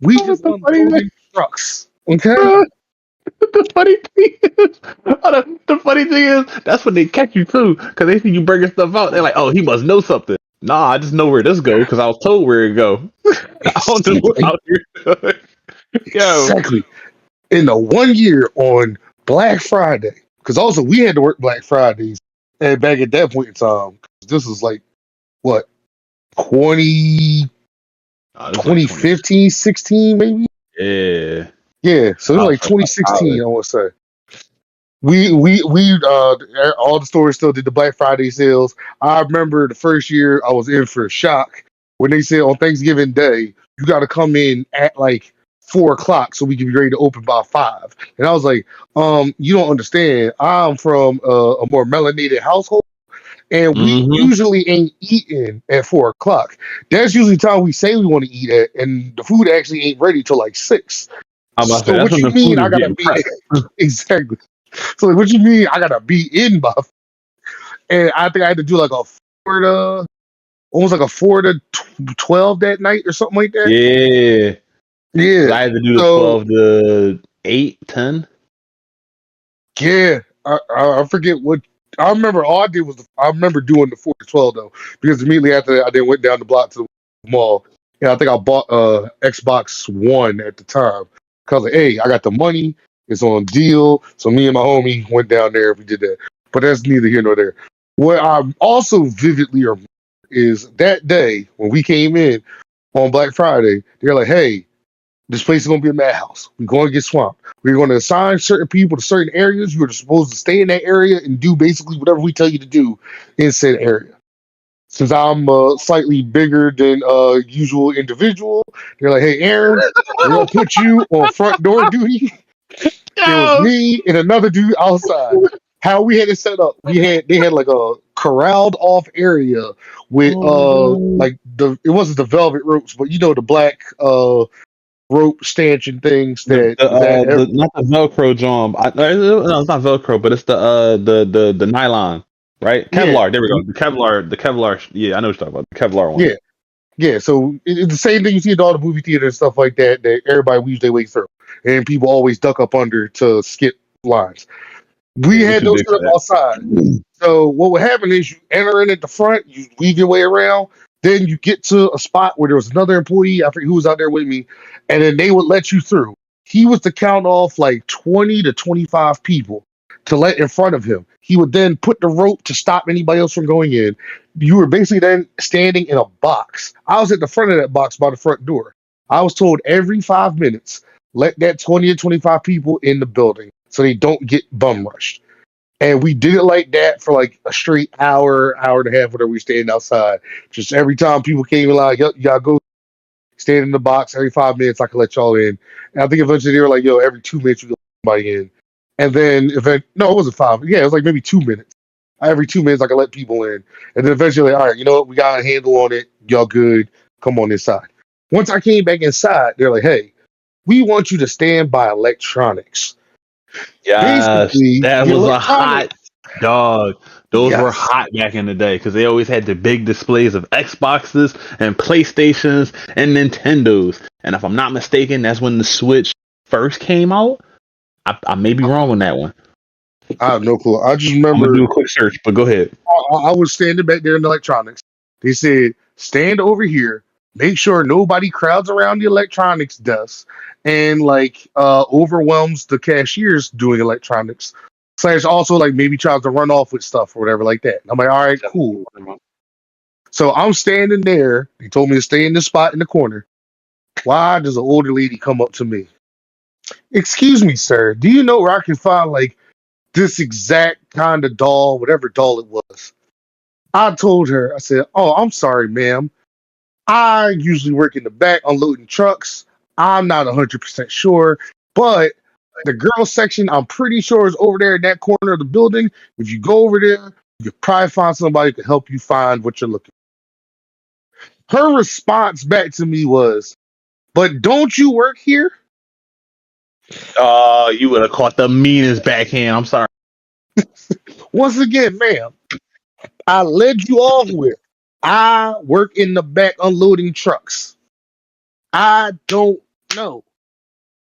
B: We just
A: the funny thing,
B: unloading trucks. Okay?
A: the funny thing is, the funny thing is, that's when they catch you too, because they see you bringing stuff out. They're like, "Oh, he must know something." Nah, I just know where this go because I was told where it go. I don't know what out here. Yo,
B: Exactly. In the 1 year on Black Friday, because also we had to work Black Fridays, and back at that point in time, this was like what 20,
A: this is like 20.
B: 16 maybe.
A: Yeah,
B: Yeah, so it
A: I
B: was
A: was
B: like
A: fresh out of
B: 2016,
A: college.
B: I want to say. We all the stores still did the Black Friday sales. I remember the first year I was in for a shock when they said on Thanksgiving Day you got to come in at like 4 o'clock so we can be ready to open by 5. And I was like, you don't understand. I'm from a more melanated household, and we
A: Mm-hmm.
B: usually ain't eating at 4 o'clock. That's usually the time we say we want to eat at, and the food actually ain't ready till like 6.
A: I'm about to say
B: So
A: that's
B: what
A: when
B: you
A: the
B: mean
A: food
B: I
A: is
B: gotta
A: getting
B: be
A: prepped.
B: exactly? So like, what you mean I gotta be in by? And I think I had to do like a 4 to almost like a 4 to 12 that night or something like that.
A: Yeah, because
B: Yeah.
A: I had to do the
B: So
A: 12 to 8, 10.
B: yeah, I forget what I remember. All I did was I remember doing the 4 to 12 though, because immediately after that I then went down the block to the mall. And I think I bought Xbox One at the time because like, hey, I got the money. It's on deal. So me and my homie went down there. We did that. But that's neither here nor there. What I also vividly remember is that day when we came in on Black Friday. They're like, hey, this place is going to be a madhouse. We're going to get swamped. We're going to assign certain people to certain areas. You're supposed to stay in that area and do basically whatever we tell you to do in said area. Since I'm slightly bigger than usual individual, they're like, hey, Aaron, we're going to put you on front door duty. It was
A: Yo,
B: me and another dude outside. How we had it set up, they had like a corralled off area with
A: Oh god.
B: like it wasn't the velvet ropes, but you know the black rope stanchion things that
A: The not the Velcro John. No, it's not Velcro, but it's the nylon, right?
B: yeah,
A: Kevlar. There we go. The Kevlar. Yeah, I know what you're talking about. The Kevlar one.
B: yeah, yeah. So it's the same thing you see in all the movie theater and stuff like that. That everybody weaves their way through, and people always duck up under to skip lines. We
A: Yeah, we
B: had
A: too
B: those
A: big
B: set
A: for
B: up
A: that.
B: outside. So what would happen is you enter in at the front, you weave your way around, then you get to a spot where there was another employee, I forget who was out there with me, and then they would let you through. He was to count off like 20 to 25 people to let in front of him. He would then put the rope to stop anybody else from going in. You were basically then standing in a box. I was at the front of that box by the front door. I was told every 5 minutes, let that 20 to 25 people in the building so they don't get bum rushed. And we did it like that for like a straight hour and a half, whatever we standing outside. Just every time people came in, like, yo, you gotta go stand in the box every 5 minutes, I can let y'all in. And I think eventually they were like, yo, every 2 minutes you let somebody in. And then no, it wasn't five. Yeah, it was like maybe 2 minutes. Every 2 minutes I could let people in. And then eventually, all right, you know what, we got a handle on it. Y'all good. Come on inside. Once I came back inside, they're like, hey, we want you to stand by electronics.
A: Yes,
B: Basically,
A: that
B: the
A: was a
B: electronic,
A: hot dog. Those were
B: yes.
A: hot back in the day because they always had the big displays of Xboxes and PlayStations and Nintendos. And if I'm not mistaken, that's when the Switch first came out. I may be wrong on that one.
B: I have no clue. I just
A: I'm gonna do
B: remember
A: a quick search, but go ahead.
B: I was standing back there in the electronics. They said, stand over here, make sure nobody crowds around the electronics desk and like overwhelms the cashiers doing electronics. Slash also like maybe tries to run off with stuff or whatever like that. And I'm like, all right, cool. So I'm standing there. They told me to stay in this spot in the corner. Why does an older lady come up to me? Excuse me, sir. Do you know where I can find like this exact kind of doll, whatever doll it was? I told her, I said, oh, I'm sorry, ma'am. I usually work in the back unloading trucks. I'm not 100% sure, but the girls section, I'm pretty sure is over there in that corner of the building. If you go over there, you could probably find somebody who can help you find what you're looking for. Her response back to me was, but don't you work here?
A: You would have caught the meanest backhand. I'm sorry.
B: Once again, ma'am, I led you off with, I work in the back unloading trucks. I don't know.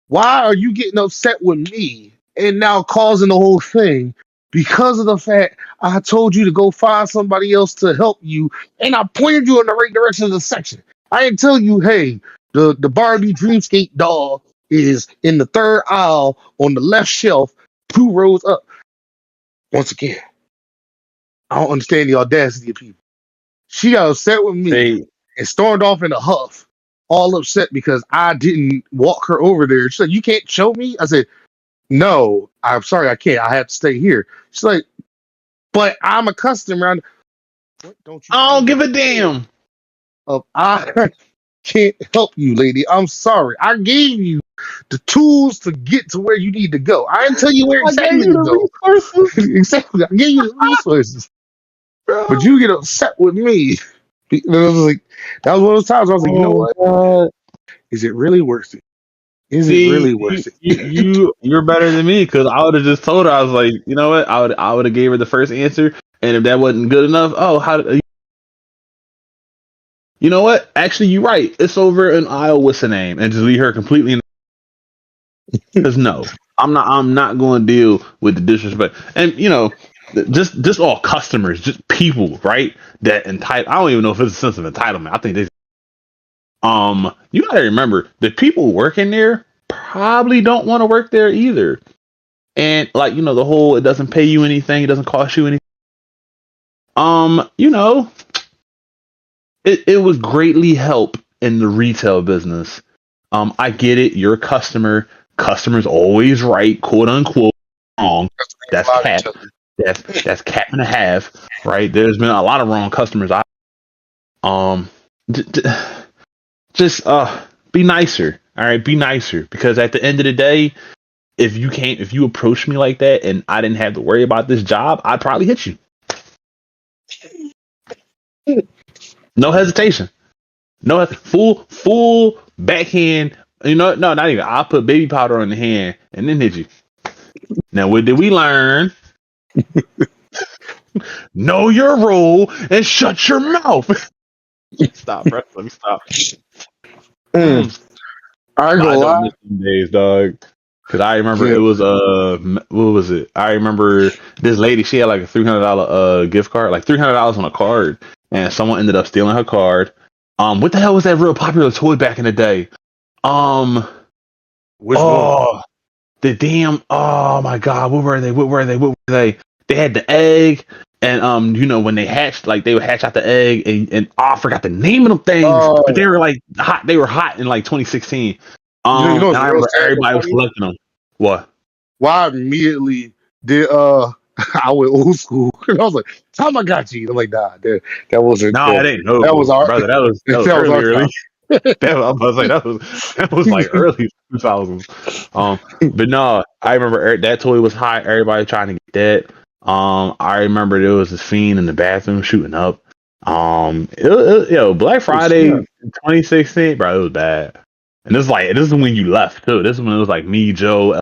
B: Why are you getting upset with me and now causing the whole thing because of the fact I told you to go find somebody else to help you and I pointed you in the right direction of the section? I didn't tell you, hey, the Barbie Dreamscape doll is in the third aisle on the left shelf, 2 rows up. Once again, I don't understand the audacity of people. She got upset with me
A: They
B: and stormed off in a huff, all upset because I didn't walk her over there. She said, you can't show me? I said, no, I'm sorry, I can't. I have to stay here. She's like, but I'm a customer. What don't you
A: I don't give a
B: understand?
A: damn.
B: I can't help you, lady. I'm sorry. I gave you the tools to get to where you need to go. I didn't tell you where
A: I gave
B: exactly
A: you
B: to
A: the
B: go.
A: resources,
B: Exactly. I gave you the resources. But
A: bro.
B: you get upset with me. It was like, that was one of those times where I was like, you know
A: Oh
B: what?
A: god.
B: Is it really worth it? Is it
A: See,
B: really
A: you
B: worth
A: you
B: it?
A: you you're better than me because I would have just told her. I was like, you know what? I would have gave her the first answer, and if that wasn't good enough, oh, you know what? Actually, you're right. It's over in aisle. What's the name? And just leave her completely. Because no, I'm not going to deal with the disrespect. And just all customers, just people, right? That entitle. I don't even know if it's a sense of entitlement. I think they. You got to remember the people working there probably don't want to work there either. And like the whole, it doesn't pay you anything, it doesn't cost you anything. You know, it would greatly help in the retail business. I get it. You're a customer. Customer's always right, quote unquote. Wrong. That's
B: About each
A: cap.
B: other.
A: That's cap and a half, right? There's been a lot of wrong customers. Um, d- d- just be nicer. All right, be nicer because at the end of the day, if you approach me like that and I didn't have to worry about this job, I'd probably hit you. No hesitation. No full backhand. You know, no, not even. I'll put baby powder on the hand and then hit you. Now, what did we learn? Know your role and shut your mouth. Stop, bro. Let me stop.
B: Mm, I ain't
A: But
B: gonna
A: I don't
B: lie.
A: miss them days, dog. Cause I remember
B: Yeah.
A: it was what was it? I remember this lady. She had like a $300 gift card, like $300 on a card, and someone ended up stealing her card. What the hell was that real popular toy back in the day? Um,
B: Which one?
A: oh, the damn. Oh my God, what were they? What were they? What were they? They had the egg, and when they hatched, like they would hatch out the egg, and I forgot the name of them things, but
B: Uh,
A: they were like hot. They were hot in like 2016.
B: you know,
A: And
B: it's
A: I
B: real
A: remember
B: sad and
A: everybody was
B: funny.
A: collecting them. What?
B: Why I immediately did I went old school and I was like, Tom I got you. I'm like, nah, that wasn't
A: No, it ain't
B: that was
A: no,
B: our
A: brother. That was
B: that was
A: early,
B: our
A: early.
B: time.
A: That was, I was about to say that was like early 2000s. But no, I remember that toy was hot. Everybody trying to get that. I remember there was this fiend in the bathroom shooting up. Black
B: Oh
A: Friday
B: snap.
A: 2016, bro, it was bad. And this is when you left too. This is when it was like me, Joe.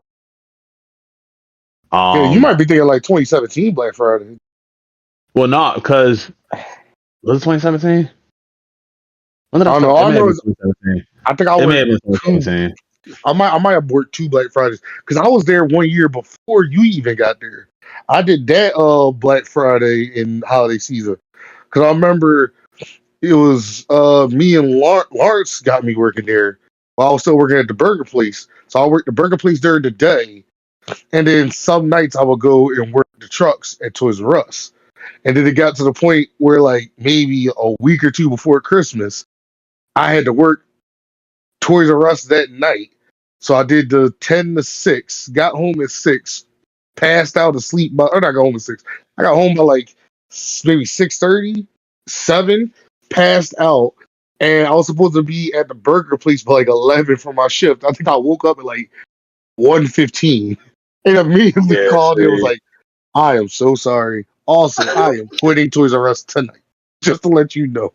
B: Yeah, you
A: Um,
B: might be thinking like 2017 Black Friday.
A: well, not because was it 2017? When did
B: I
A: I
B: don't know.
A: start? It
B: All I
A: may have
B: know
A: been
B: is
A: 2017.
B: I think I
A: It may have
B: worked
A: been
B: two
A: 2017.
B: I might have worked two Black Fridays because I was there 1 year before you even got there. I did that Black Friday in holiday season because I remember it was me and Lawrence got me working there while I was still working at the burger place. So I worked the burger place during the day, and then some nights I would go and work the trucks at Toys R Us. And then it got to the point where like maybe a week or two before Christmas, I had to work Toys R Us that night. So I did the 10 to 6, got home at 6, passed out asleep by, or not got home at 6. I got home by like maybe 6:30, 7, passed out. And I was supposed to be at the burger place by like 11 for my shift. I think I woke up at like 1:15 and immediately
A: Yeah,
B: called and was
A: see,
B: like, I am so sorry. Also, I am quitting Toys R Us tonight. Just to let you know.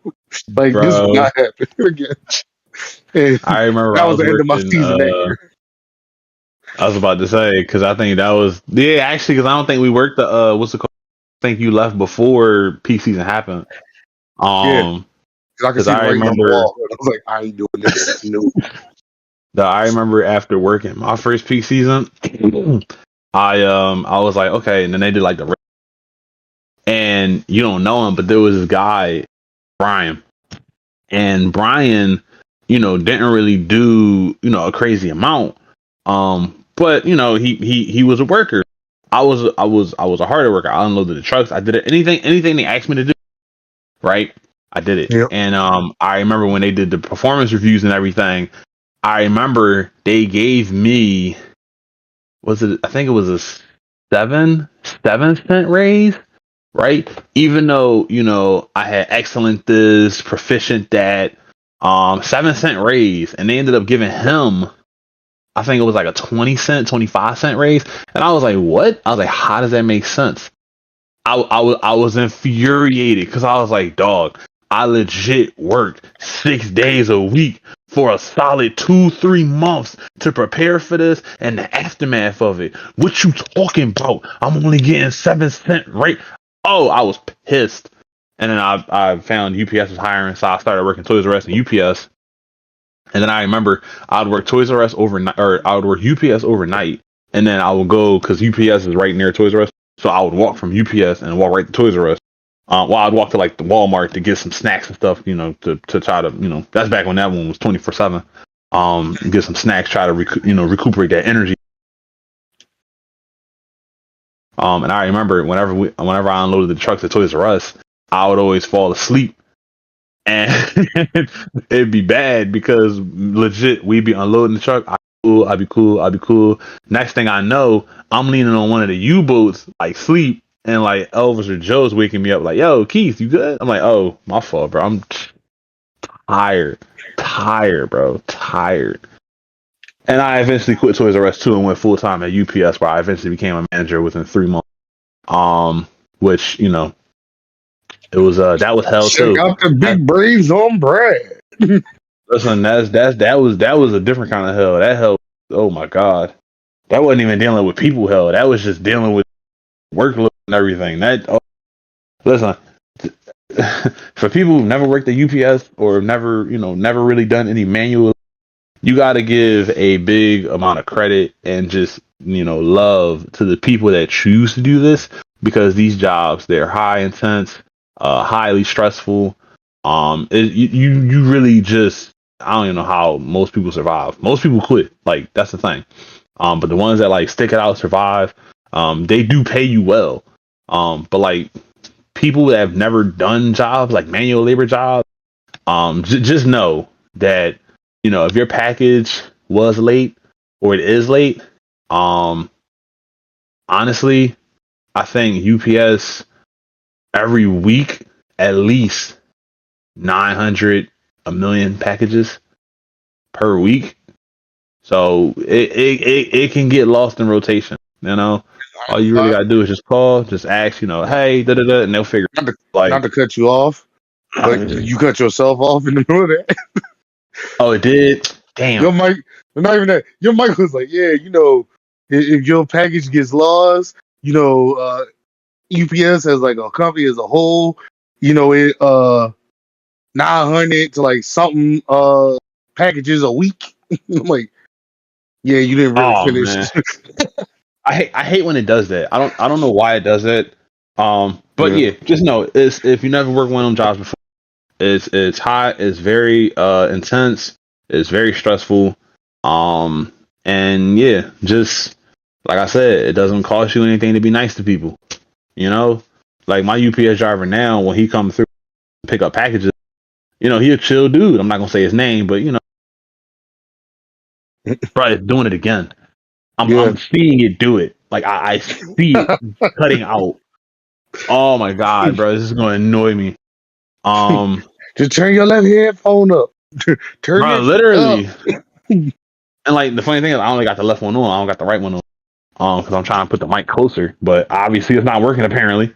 B: Like, this will
A: bro.
B: not happen again. And
A: I remember
B: that
A: I
B: was
A: was
B: the end of my
A: working.
B: season that year.
A: I was about to say because I think that was actually because I don't think we worked the what's it called? I think you left before peak season happened.
B: Yeah,
A: Um,
B: because I can
A: because
B: see the
A: I
B: writing on the
A: remember
B: wall. And I was like, I ain't doing this. No.
A: I remember after working my first peak season, I was like okay, and then they did like the and you don't know him, but there was this guy Brian, and Brian, didn't really do a crazy amount. But he was a worker. I was a harder worker. I unloaded the trucks. I did it. Anything they asked me to do, right? I did it.
B: Yep.
A: And I remember when they did the performance reviews and everything. I remember they gave me was it? I think it was a seven cent raise, right? Even though I had excellent this, proficient that, 7 cent raise, and they ended up giving him. I think it was like a 20 cent, 25 cent raise, and I was like, "What?" I was like, "How does that make sense?" I was infuriated because I was like, "Dog, I legit worked 6 days a week for a solid 2-3 months to prepare for this and the aftermath of it. What you talking about? I'm only getting 7 cent rate." Oh, I was pissed. And then I found UPS was hiring, so I started working Toys R Us and UPS. And then I remember I would work Toys R Us overnight, or I would work UPS overnight, and then I would go because UPS is right near Toys R Us, so I would walk from UPS and walk right to Toys R Us. Well, I'd walk to like the Walmart to get some snacks and stuff, to try to, that's back when that one was 24/7. Get some snacks, try to recuperate that energy. And I remember whenever I unloaded the trucks at Toys R Us, I would always fall asleep, and it'd be bad because legit we'd be unloading the truck. I'd be cool. I'd be cool. Next thing I know, I'm leaning on one of the U-boats, like sleep, and like Elvis or Joe's waking me up, like, "Yo, Keith, you good?" I'm like, "Oh, my fault, bro. I'm tired, bro, tired." And I eventually quit Toys R Us too and went full time at UPS, where I eventually became a manager within 3 months. Which It was that was hell
B: Check
A: too.
B: out the
A: That,
B: big brains on Brad.
A: listen, that was a different kind of hell. That hell, oh my god, that wasn't even dealing with people hell. That was just dealing with workload and everything. Listen, for people who've never worked at UPS or never really done any manual, you got to give a big amount of credit and just love to the people that choose to do this, because these jobs, they're high intense, highly stressful. You really just, I don't even know how most people survive. Most people quit. Like, that's the thing. But the ones that like stick it out, survive, they do pay you well. But like people that have never done jobs like manual labor jobs, just know that if your package was late or it is late, um, honestly, I think UPS every week at least 900 a million packages per week. So it can get lost in rotation. All you really
B: Not,
A: gotta do is just call, just ask, hey, da da da, and they'll figure
B: not, to,
A: it out.
B: not to cut you off, but you cut yourself off in the middle of that.
A: Oh, it did.
B: Your
A: Damn.
B: mic, not even that. Your mic was like, yeah, if your package gets lost, UPS as like a company as a whole, it 900 to like something packages a week. I'm like, yeah, you didn't really
A: Oh
B: finish.
A: man, I hate when it does that. I don't know why it does that. But
B: Yeah.
A: yeah, just know it's if you never worked one of them jobs before, it's hot, it's very intense, it's very stressful. Um, and yeah, just like I said, it doesn't cost you anything to be nice to people. You know, like my UPS driver now, when he comes through and pick up packages, he a chill dude. I'm not gonna say his name, but probably doing it again. I'm
B: Yeah.
A: I'm seeing it do it. Like I see it cutting out. Oh my god, bro, this is gonna annoy me. Um,
B: Just turn your left headphone up. Turn
A: bro,
B: it up.
A: literally. And like the funny thing is, I only got the left one on. I don't got the right one on. Because I'm trying to put the mic closer, but obviously it's not working apparently.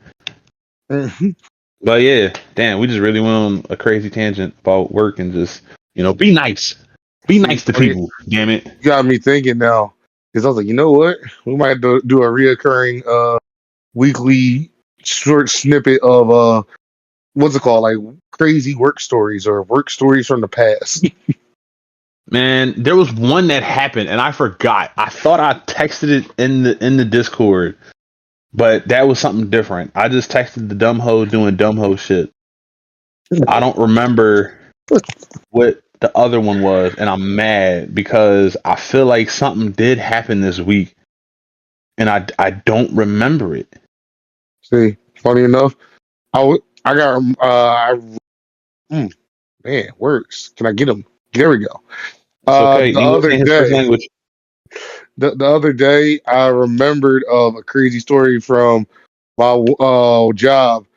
B: Mhm.
A: But yeah, damn, we just really went on a crazy tangent about work and just be nice, be nice to
B: You
A: people. Damn it.
B: got me thinking now. Because I was like, you know what? We might do a reoccurring weekly short snippet of what's it called? Like crazy work stories or work stories from the past.
A: Man, there was one that happened and I forgot. I thought I texted it in the Discord, but that was something different. I just texted the dumb hoe doing dumb hoe shit. I don't remember what the other one was, and I'm mad because I feel like something did happen this week, and I don't remember it.
B: See, funny enough, I got mm, man works. Can I get them? There we go.
A: It's okay.
B: The
A: English
B: other
A: ain't his first
B: day,
A: language.
B: the other day, I remembered of a crazy story from my job.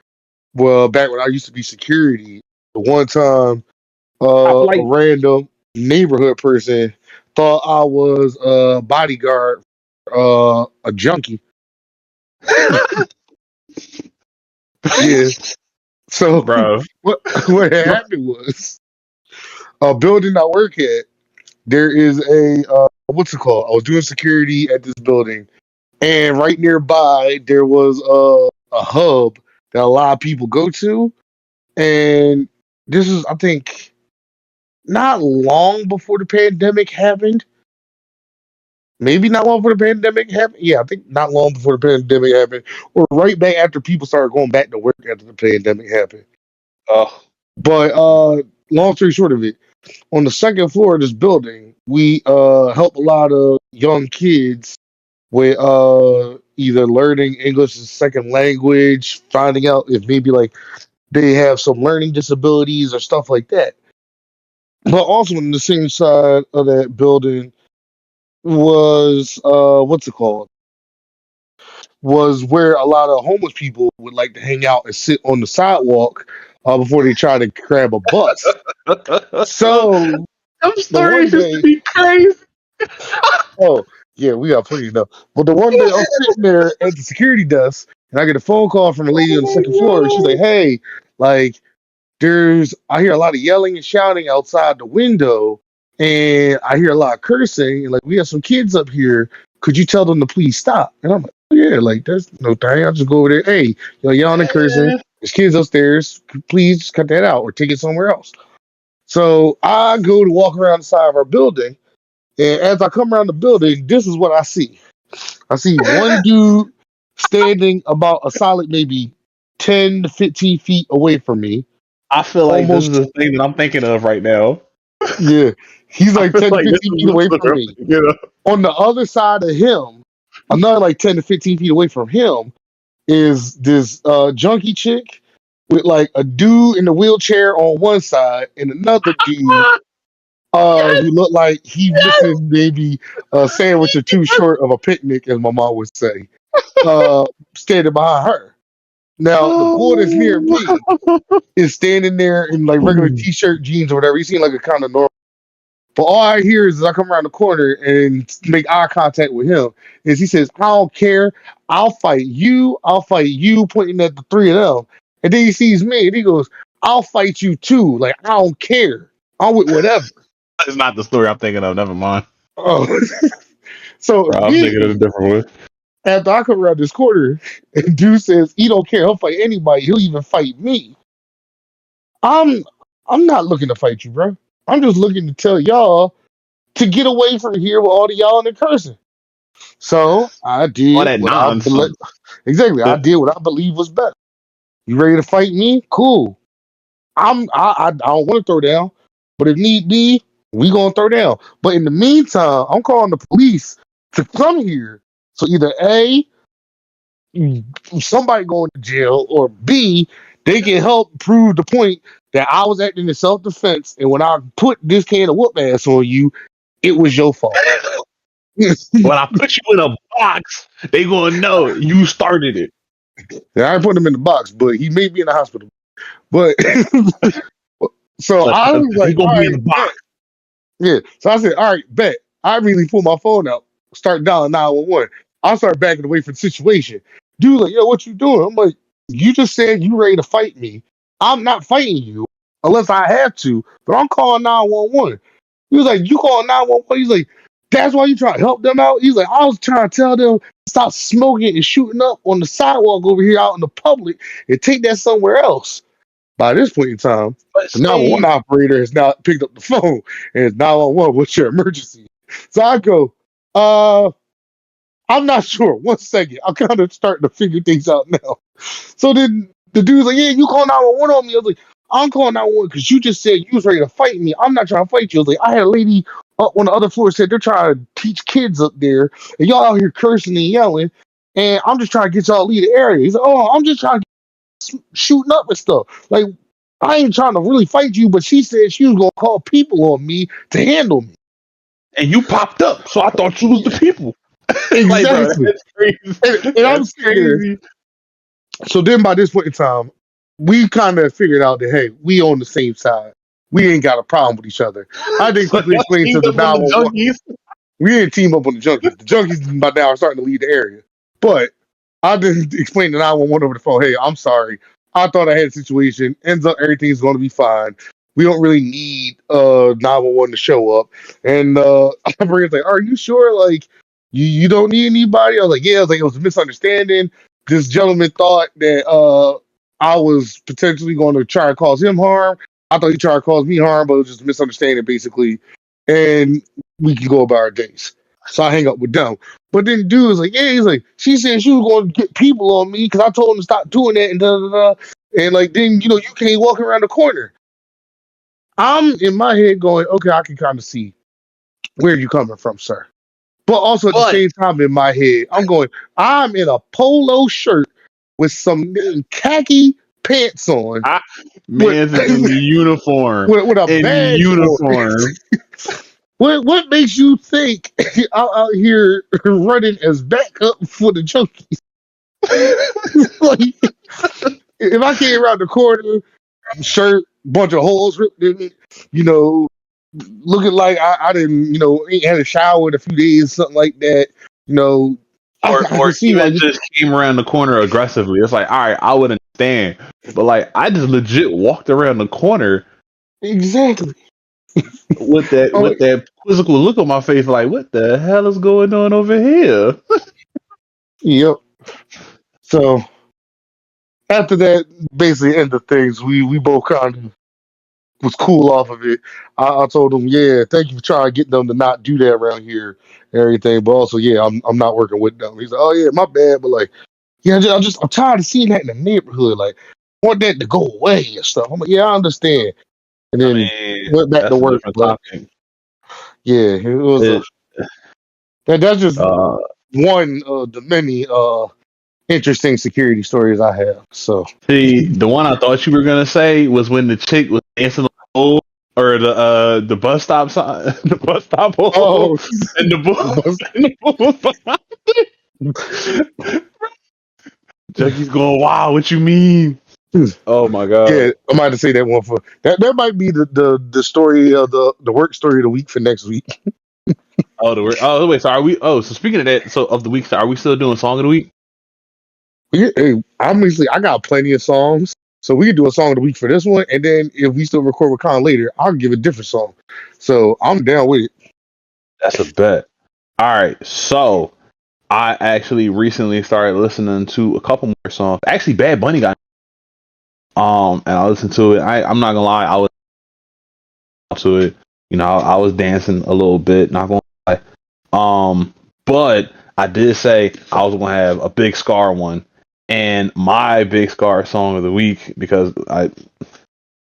B: Well, back when I used to be security, the one time
A: Stop
B: a
A: like
B: random neighborhood person thought I was a bodyguard, a junkie. Yeah. So
A: bro.
B: what happened was a building I work at. There is a what's it called? I was doing security at this building, and right nearby there was a hub that a lot of people go to, and this is I think not long before the pandemic happened. Maybe not long before the pandemic happened. Yeah, I think not long before the pandemic happened, or right back after people started going back to work after the pandemic happened.
A: Oh,
B: But long story short of it, on the second floor of this building, we help a lot of young kids with either learning English as a second language, finding out if maybe like they have some learning disabilities or stuff like that. But also on the same side of that building was what's it called? Was where a lot of homeless people would like to hang out and sit on the sidewalk before they try to grab a bus. So
A: them
B: the one
A: stories used to
B: day,
A: be crazy.
B: oh yeah, we got plenty enough. But the one day I was sitting there at the security desk and I get a phone call from a lady on the second floor and she's like, "Hey, Like, I hear a lot of yelling and shouting outside the window, and I hear a lot of cursing. And like, we have some kids up here. Could you tell them to please stop? And I'm like, oh, yeah, like there's no thing. I'll just go over there. Hey, you're yelling and cursing. There's kids upstairs. Please just cut that out or take it somewhere else. So I go to walk around the side of our building, and as I come around the building, this is what I see. I see one dude standing about a solid maybe 10 to 15 feet away from me.
A: I feel like this is
B: Almost,
A: the thing that I'm thinking of right now.
B: yeah. He's
A: I
B: like
A: feel
B: 10 to
A: like this
B: 15
A: is
B: feet
A: the
B: away
A: story
B: from
A: I'm
B: me.
A: thinking of.
B: On the other side of him, another like 10 to 15 feet away from him, is this junkie chick with like a dude in the wheelchair on one side and another dude
A: Yes,
B: who looked like he
A: yes,
B: missing maybe a sandwich or two short of a picnic, as my mom would say, standing behind her. Now, the boy that's near me is standing there in like regular t-shirt, jeans, or whatever. He seemed like a kind of normal. But all I hear is I come around the corner and make eye contact with him. Is he says, I don't care. I'll fight you. I'll fight you, pointing at the three of them. And then he sees me and he goes, I'll fight you too. Like, I don't care. I'm with whatever.
A: That's not the story I'm thinking of. Never mind.
B: Oh. So
A: Bro, I'm thinking of a
B: immediately,
A: different one.
B: after I come around this corner, and dude says, he don't care. He'll fight anybody. He'll even fight me. I'm I'm not looking to fight you, bro. I'm just looking to tell y'all to get away from here with all the y'all and the cursing. So I
A: All
B: did
A: that
B: what I believe.
A: nonsense.
B: Exactly, I did what I believe was best. You ready to fight me? Cool. I don't want to throw down, but if need be, we gonna throw down. But in the meantime, I'm calling the police to come here. So either A, somebody going to jail, or B, they can help prove the point that I was acting in self defense, and when I put this can of whoop ass on you, it was your fault.
A: When I put you in a box, they gonna know you started it.
B: Yeah, I put him in the box, but he may be in the hospital. But so
A: But
B: I was
A: he
B: like,
A: gonna
B: all
A: be in
B: right,
A: the
B: bet.
A: box.
B: Yeah. So I said, all right, bet. I immediately pulled my phone out, start dialing 911. I start backing away from the situation. Dude, like, yo, what you doing? I'm like, you just said you ready to fight me. I'm not fighting you unless I have to, but I'm calling 911. He was like, you calling 911? He's like, that's why you trying to help them out? He's like, I was trying to tell them stop smoking and shooting up on the sidewalk over here out in the public and take that somewhere else. By this point in time,
A: But
B: the 911
A: see,
B: operator has now picked up the phone and it's 911, what's your emergency? So I go, I'm not sure. 1 second. I'm kind of starting to figure things out now. So then the dude's like, yeah, you call 911 on me. I was like, I'm calling 911 because you just said you was ready to fight me. I'm not trying to fight you. I was like, I had a lady up on the other floor said they're trying to teach kids up there, and y'all out here cursing and yelling, and I'm just trying to get y'all to leave the area. He's like, oh, I'm just trying to get shooting up and stuff. Like, I ain't trying to really fight you, but she said she was gonna call people on me to handle me.
A: and you popped up, so I thought you was the people. Like, bro,
B: Exactly.
A: that's crazy.
B: And I'm
A: That's
B: sitting there.
A: crazy.
B: So then by this point in time, we kind of figured out that, hey, we on the same side. We ain't got a problem with each other. I did
A: So
B: quickly
A: y'all
B: explain to
A: teamed
B: the
A: up on the
B: 911.
A: junkies.
B: We didn't team up on the junkies. The junkies by now are starting to leave the area. But I did explain to 911 over the phone, hey, I'm sorry. I thought I had a situation. Ends up everything's going to be fine. We don't really need 911 to show up. And operator's like, are you sure? Like, you don't need anybody? I was like, yeah. I was like, it was a misunderstanding. This gentleman thought that I was potentially going to try to cause him harm. I thought he tried to cause me harm, but it was just a misunderstanding, basically. And we can go about our days. So I hang up with them. But then the dude was like, yeah, he's like, she said she was going to get people on me because I told him to stop doing that and da da da. And like, then, you can't walk around the corner. I'm in my head going, okay, I can kind of see where you're coming from, sir. But also at the
A: But
B: same time in my head, I'm going, I'm in a polo shirt with some khaki pants on
A: I,
B: with,
A: man's is in uniform.
B: with a
A: In
B: badge on.
A: uniform.
B: What makes you think I'm out here running as backup for the junkies? Like, if I came around the corner, shirt, bunch of holes ripped in it, looking like I didn't, ain't had a shower in a few days, something like that, I
A: or
B: can see
A: even
B: like,
A: just came around the corner aggressively. It's like, all right, I would have stand. But like, I just legit walked around the corner
B: Exactly.
A: with that
B: Oh,
A: quizzical look on my face, like, what the hell is going on over here?
B: yep. So after that, basically end of things, we both kind of was cool off of it. I told him, yeah, thank you for trying to get them to not do that around here and everything. But also, yeah, I'm not working with them. He's like, oh yeah, my bad. But like, yeah, I'm tired of seeing that in the neighborhood. Like, I want that to go away and stuff. I'm like, yeah, I understand. And
A: I
B: then
A: mean,
B: went back to
A: that's a
B: work.
A: different
B: But
A: topic.
B: yeah, it was
A: It,
B: that's just
A: uh,
B: one of the many interesting security stories I have. So
A: See, the one I thought you were gonna say was when the chick was dancing on the pole or the bus stop sign, the bus stop pole,
B: oh,
A: and the
B: the
A: bull,
B: bus.
A: and the bull was behind it. Jackie's going, wow, what you mean? Oh my god.
B: Yeah, I might have to say that one for that. That might be the story of the work story of the week for next week.
A: Oh wait, so are we? Oh, so speaking of that, so of the week, so are we still doing song of the week?
B: Yeah, hey, obviously, I got plenty of songs, so we could do a song of the week for this one, and then if we still record with Con later, I'll give a different song. So I'm down with it.
A: That's a bet. All right, so I actually recently started listening to a couple more songs. Actually, Bad Bunny got and I listened to it. I'm not gonna lie, I was to it. You know, I was dancing a little bit. Not gonna lie. But I did say I was gonna have a Big Scar one, and my Big Scar song of the week because hold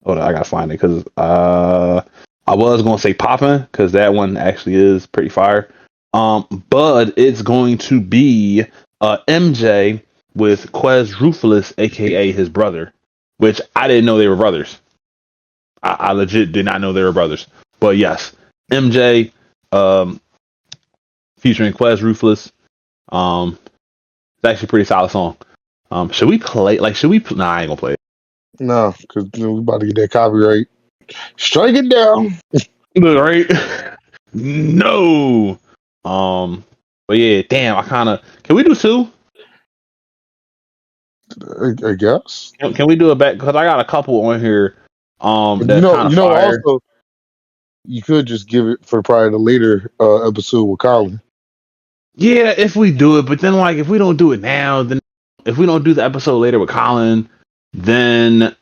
A: on, I gotta find it because I was gonna say Poppin' because that one actually is pretty fire. But it's going to be MJ with Quez Ruthless, aka his brother, which I didn't know they were brothers. I legit did not know they were brothers. But yes, MJ um, featuring Quez Ruthless. It's actually a pretty solid song. Should we play? Like, should we? Nah, I ain't gonna play it.
B: No, because we about to get that copyright. Strike it down.
A: Right? No. Um, but yeah, damn. I kind of can we do two?
B: I guess.
A: Can we do it back? Because I got a couple on here.
B: But
A: That's kind of fire.
B: also you could just give it for probably the later episode with Colin.
A: Yeah, if we do it, but then like if we don't do it now, then if we don't do the episode later with Colin, then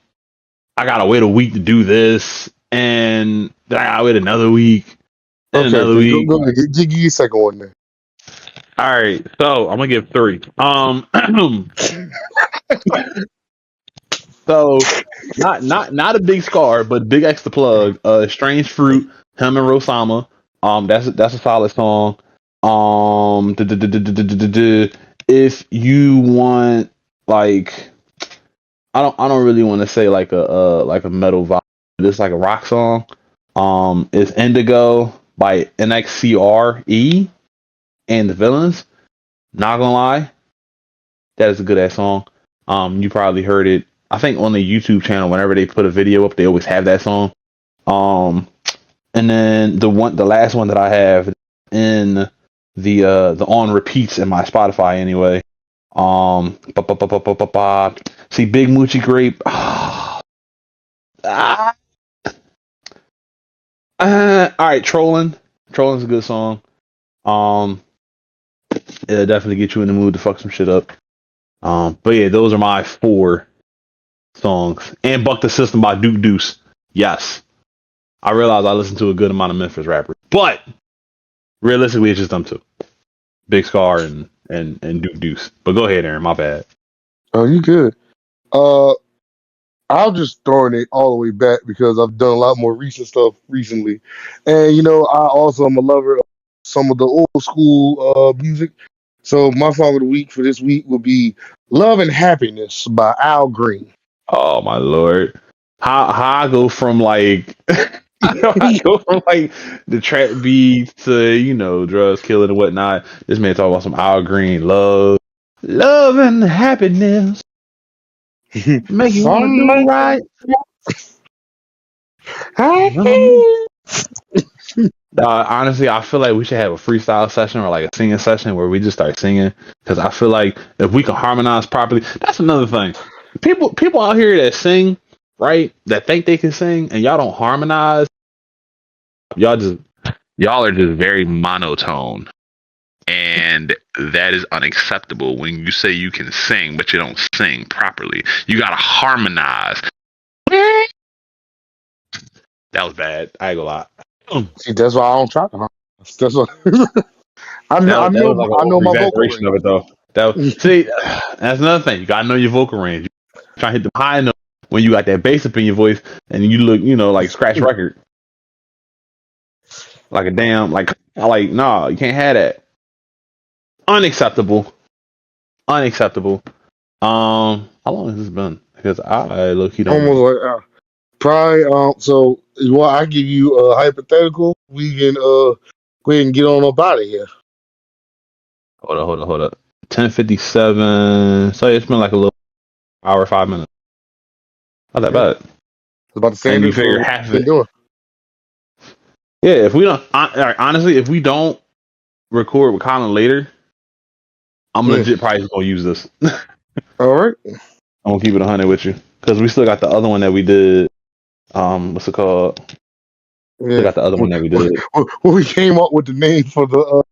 A: I gotta wait a week to do this, and then I gotta wait another week, and
B: Okay,
A: another
B: then
A: week.
B: go ahead. Give you a second one then.
A: All right, so I'm gonna give three. So not a big scar, but big X the plug. Strange fruit, him and Rosama. That's a solid song. If you want like I don't really want to say like a metal vibe. It's like a rock song. It's Indigo by NXCRE and the Villains. Not gonna lie, that is a good ass song. You probably heard it. I think on the YouTube channel, whenever they put a video up, they always have that song. Um, and then the last one that I have in the on repeats in my Spotify anyway. See Big Moochie Grape. All right, Trolling. Trolling's a good song. Um, it'll definitely get you in the mood to fuck some shit up. But yeah, those are my four songs. And Buck the System by Duke Deuce. Yes. I realize I listen to a good amount of Memphis rappers. But realistically it's just them two. Big Scar and Duke Deuce. But go ahead, Aaron, my bad.
B: Oh, you good. Uh I'm just throwing it all the way back because I've done a lot more recent stuff recently. And I also am a lover of some of the old school music. So my song of the week for this week will be Love and Happiness by Al Green.
A: Oh my lord. How I go from like I go from like the trap beats to, drugs, killing and whatnot. This man talking about some Al Green love and happiness. Make you wanna do
B: Somebody
A: right.
B: happy.
A: Honestly, I feel like we should have a freestyle session or like a singing session where we just start singing. Because I feel like if we can harmonize properly, that's another thing. people out here that sing, right? That think they can sing, and y'all don't harmonize. Y'all just y'all are just very monotone, and that is unacceptable. When you say you can sing, but you don't sing properly, you gotta harmonize. That was bad. I ain't gonna lie.
B: See, that's why I don't try to. That's what
A: That was like an
B: I know
A: over
B: my vocal
A: exaggeration
B: range.
A: of it though. See, that's another thing. You gotta know your vocal range. You try to hit the high note when you got that bass up in your voice, and you look, like scratch record, like a damn, like nah, you can't have that. Unacceptable. Unacceptable. How long has this been? Because I look, he don't
B: Almost
A: know.
B: like probably. So, well, I give you a hypothetical. We can go ahead and get on up out of here.
A: Hold up. 10:57. So it's been like a little hour, 5 minutes. Not that
B: Yeah,
A: bad.
B: it's about the same
A: And you
B: as
A: figure
B: what
A: half
B: we've
A: of
B: been
A: it.
B: doing.
A: Yeah, if we don't, honestly, if we don't record with Colin later, I'm
B: Mm.
A: legit probably just gonna use this. I'm
B: All right.
A: gonna keep it 100 with you because we still got the other one that we did. What's it called? Still
B: Yeah.
A: got the other one that we did.
B: When we came up with the name for the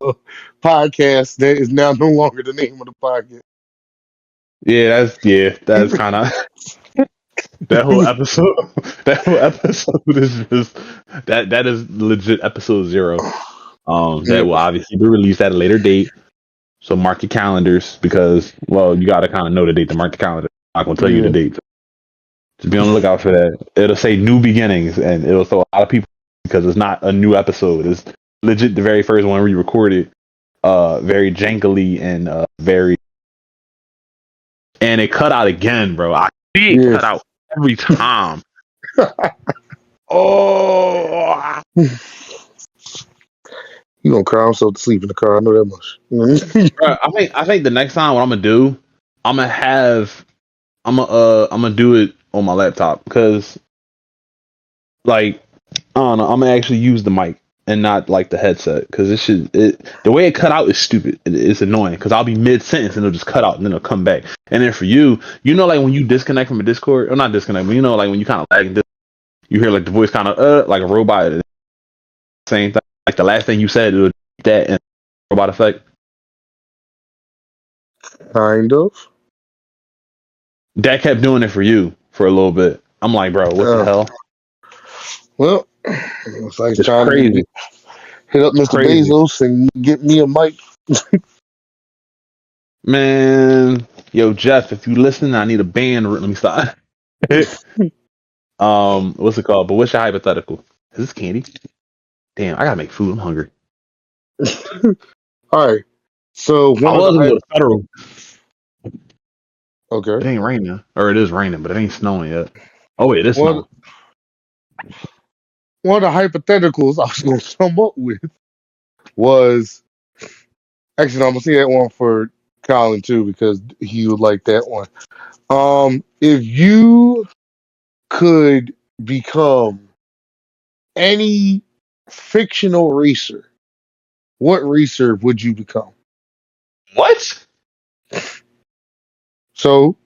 B: podcast, that is now no longer the name of the podcast.
A: That's kind of that whole episode. That whole episode is just that is legit episode 0.
B: Yeah.
A: That will obviously be released at a later date. So mark your calendars because, well, you got to kind of know the date to mark the calendar. I'm not gonna tell you the
B: Yeah.
A: date. Just be on the lookout for that. It'll say new beginnings, and it'll throw a lot of people because it's not a new episode. It's legit the very first one we recorded, very jankily and very, and it cut out again, bro. I see it
B: Yeah.
A: cut out every time. Oh,
B: You gonna cry himself to sleep in the car? I know that much.
A: bro, I think the next time what I'm gonna do, I'm gonna have I'm gonna do it on my laptop because like I don't know, I'm gonna actually use the mic and not like the headset because the way it cut out is stupid. It's annoying because I'll be mid sentence and it'll just cut out and then it'll come back. And then for you, like when you disconnect from a Discord or not disconnect, but like when you kind of lag, you hear like the voice kind of like a robot. Same thing. Like the last thing you said, it would that and robot effect.
B: Kind of.
A: That kept doing it for you for a little bit. I'm like, bro, what the hell?
B: Well, it's like
A: It's
B: trying to
A: crazy.
B: hit up
A: It's
B: Mr.
A: crazy.
B: Bezos and get me a mic.
A: Man, yo, Jeff, if you listen, I need a band. Let me stop. What's it called? But what's your hypothetical? Is this candy? Damn, I gotta make food. I'm hungry.
B: All right. So
A: I
B: one of the
A: was gonna go to Federal.
B: okay.
A: It ain't raining, or it is raining, but it ain't snowing yet. Oh wait, it is
B: One
A: snowing.
B: one of the hypotheticals I was gonna come up with was actually no, I'm gonna see that one for Colin too because he would like that one. If you could become any fictional racer, what racer would you become?
A: What?
B: So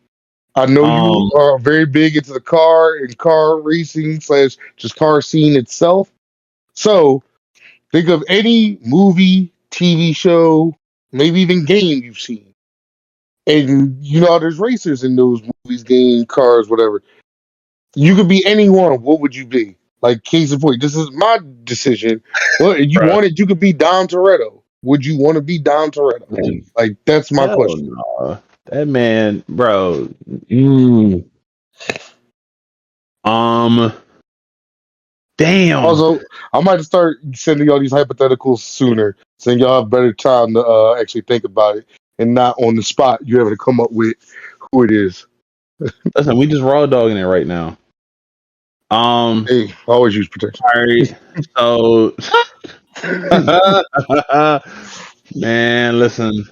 B: I know you
A: Um,
B: are very big into the car and car racing slash just car scene itself. So think of any movie, TV show, maybe even game you've seen. And you know how there's racers in those movies, game, cars, whatever. You could be anyone. What would you be? Like case in point, this is my decision. Well, if you
A: bruh.
B: wanted, you could be Dom Toretto. Would you want to be Dom Toretto? Like that's my
A: Hell
B: question.
A: no. That man, bro. Mm, um, damn.
B: Also, I might start sending y'all these hypotheticals sooner, so y'all have better time to actually think about it and not on the spot you having to come up with who it is.
A: Listen, we just raw dogging it right now. Um,
B: Hey, always use protection.
A: all right. So, man, listen.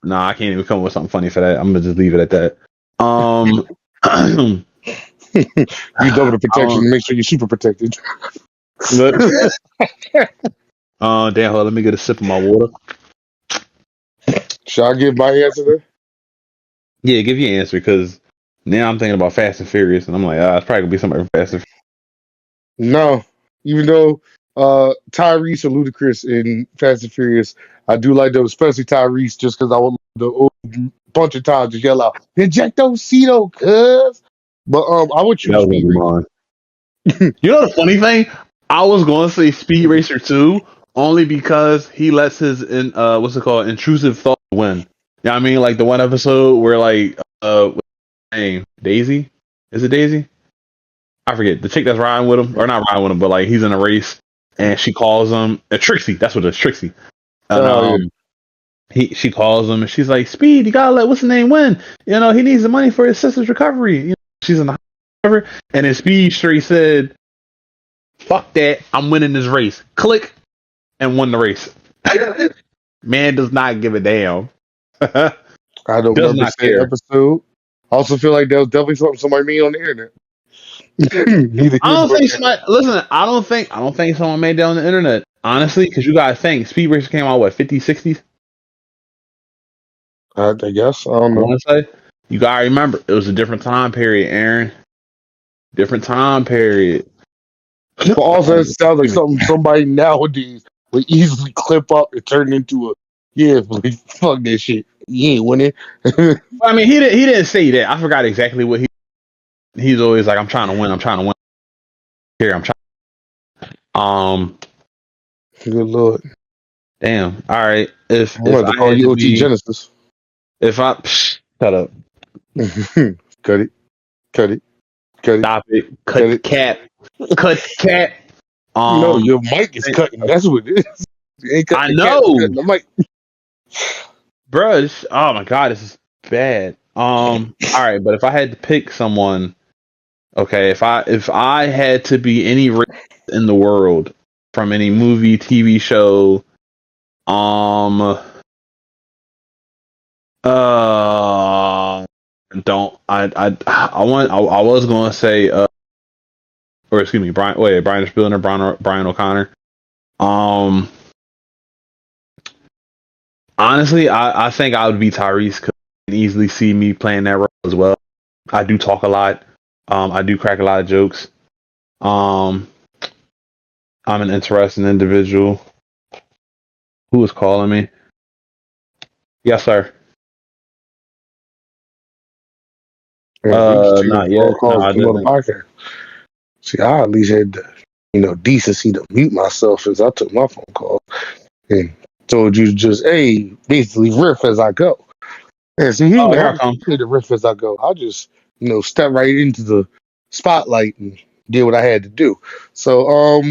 A: Nah, I can't even come up with something funny for that. I'm gonna just leave it at that. I
B: You double the protection
A: don't.
B: and make sure you're super protected.
A: But, damn. Hold on, let me get a sip of my water.
B: Shall I give my answer there?
A: Yeah, give your answer because Now I'm thinking about Fast and Furious, and I'm like, it's probably gonna be somebody from Fast and
B: No, even though Tyrese and Ludacris in Fast and Furious, I do like them, especially Tyrese, just because I would the bunch of times just yell out "Ejectocito," cuz. But I would
A: That
B: choose
A: was gonna
B: Speed
A: be
B: Racer.
A: mine. You know the funny thing? I was going to say Speed Racer 2 only because he lets his what's it called, intrusive thought win. You know what I mean? Like the one episode where like what's her name? Daisy? Is it Daisy? I forget. The chick that's riding with him, or not riding with him, but like he's in a race and she calls him Trixie. That's what it is, Trixie. And
B: Oh yeah,
A: she calls him and she's like, Speed, you gotta let what's his name win. You know, he needs the money for his sister's recovery. You know, she's in the hospital, and then Speed straight said, fuck that, I'm winning this race. Click, and won the race. Man does not give a damn.
B: I don't
A: Does
B: remember
A: not
B: said
A: care.
B: episode. I also feel like that was definitely something somebody made on the internet. Neither
A: I
B: here
A: don't
B: nor
A: think
B: there.
A: somebody listen, I don't think someone made that on the internet. Honestly, because you gotta think Speed Racer came out what, 50s, 60s?
B: I guess I don't
A: I
B: know.
A: wanna say. You gotta remember, it was a different time period, Aaron. Different time period.
B: But also, it sounds like
A: Excuse me.
B: something somebody nowadays would easily clip up and turn into a like, fuck that shit. You ain't winning.
A: I mean, he didn't say that. I forgot exactly what he's always like. I'm trying to win. I'm trying to win. Here, I'm trying.
B: Good lord.
A: Damn. All right.
B: I'm gonna have to
A: I
B: call
A: had
B: you
A: to
B: OT
A: be,
B: Genesis.
A: if I shut up,
B: Cut it. Cut it. Cut it.
A: stop it,
B: Cut
A: cut the
B: it.
A: cap, cut the cap.
B: No, your mic is cutting. That's what it is. You ain't cutting
A: I
B: the cat, you cutting
A: know,
B: the mic.
A: bro. Oh my god, this is bad. All right, but if I had to pick someone, okay, if I had to be any race in the world from any movie, TV show, um, don't I was gonna say or excuse me, Brian Spillner, Brian O'Connor. Um, honestly, I think I would be Tyrese because you can easily see me playing that role as well. I do talk a lot. I do crack a lot of jokes. Um, I'm an interesting individual. Who is calling me? Yes, sir.
B: Yeah, you just take
A: Not
B: phone
A: yet. No,
B: calls
A: I
B: and come on the
A: didn't.
B: podcast. See, I at least had the, decency to mute myself as I took my phone call and told you to just, hey, basically riff as I go. And see, he
A: Oh,
B: even
A: here
B: have
A: I come.
B: me to riff as I go. I just, step right into the spotlight and did what I had to do. So,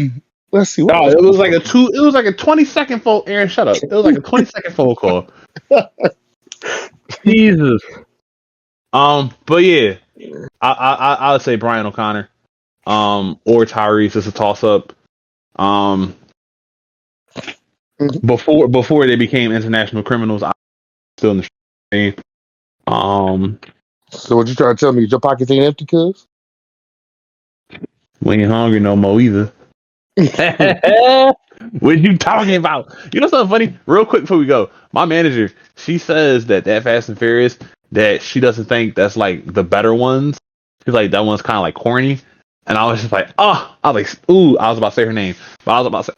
B: let's see what
A: Oh,
B: else.
A: it was like a two. It was like a 20-second phone. Aaron, shut up. It was like a 20-second phone call. Jesus. But yeah, I would say Brian O'Connor. Or Tyrese. It's a toss up. Um,
B: Mhm.
A: before they became international criminals, I was still in the game. Um,
B: So what you trying to tell me? Your pockets ain't empty, cuz?
A: we ain't hungry no more either. What you talking about? You know something funny? Real quick before we go, my manager, she says that Fast and Furious, that she doesn't think that's like the better ones. She's like that one's kind of like corny, and I was just like, oh, I was like, ooh, I was about to say her name, but I was about to say,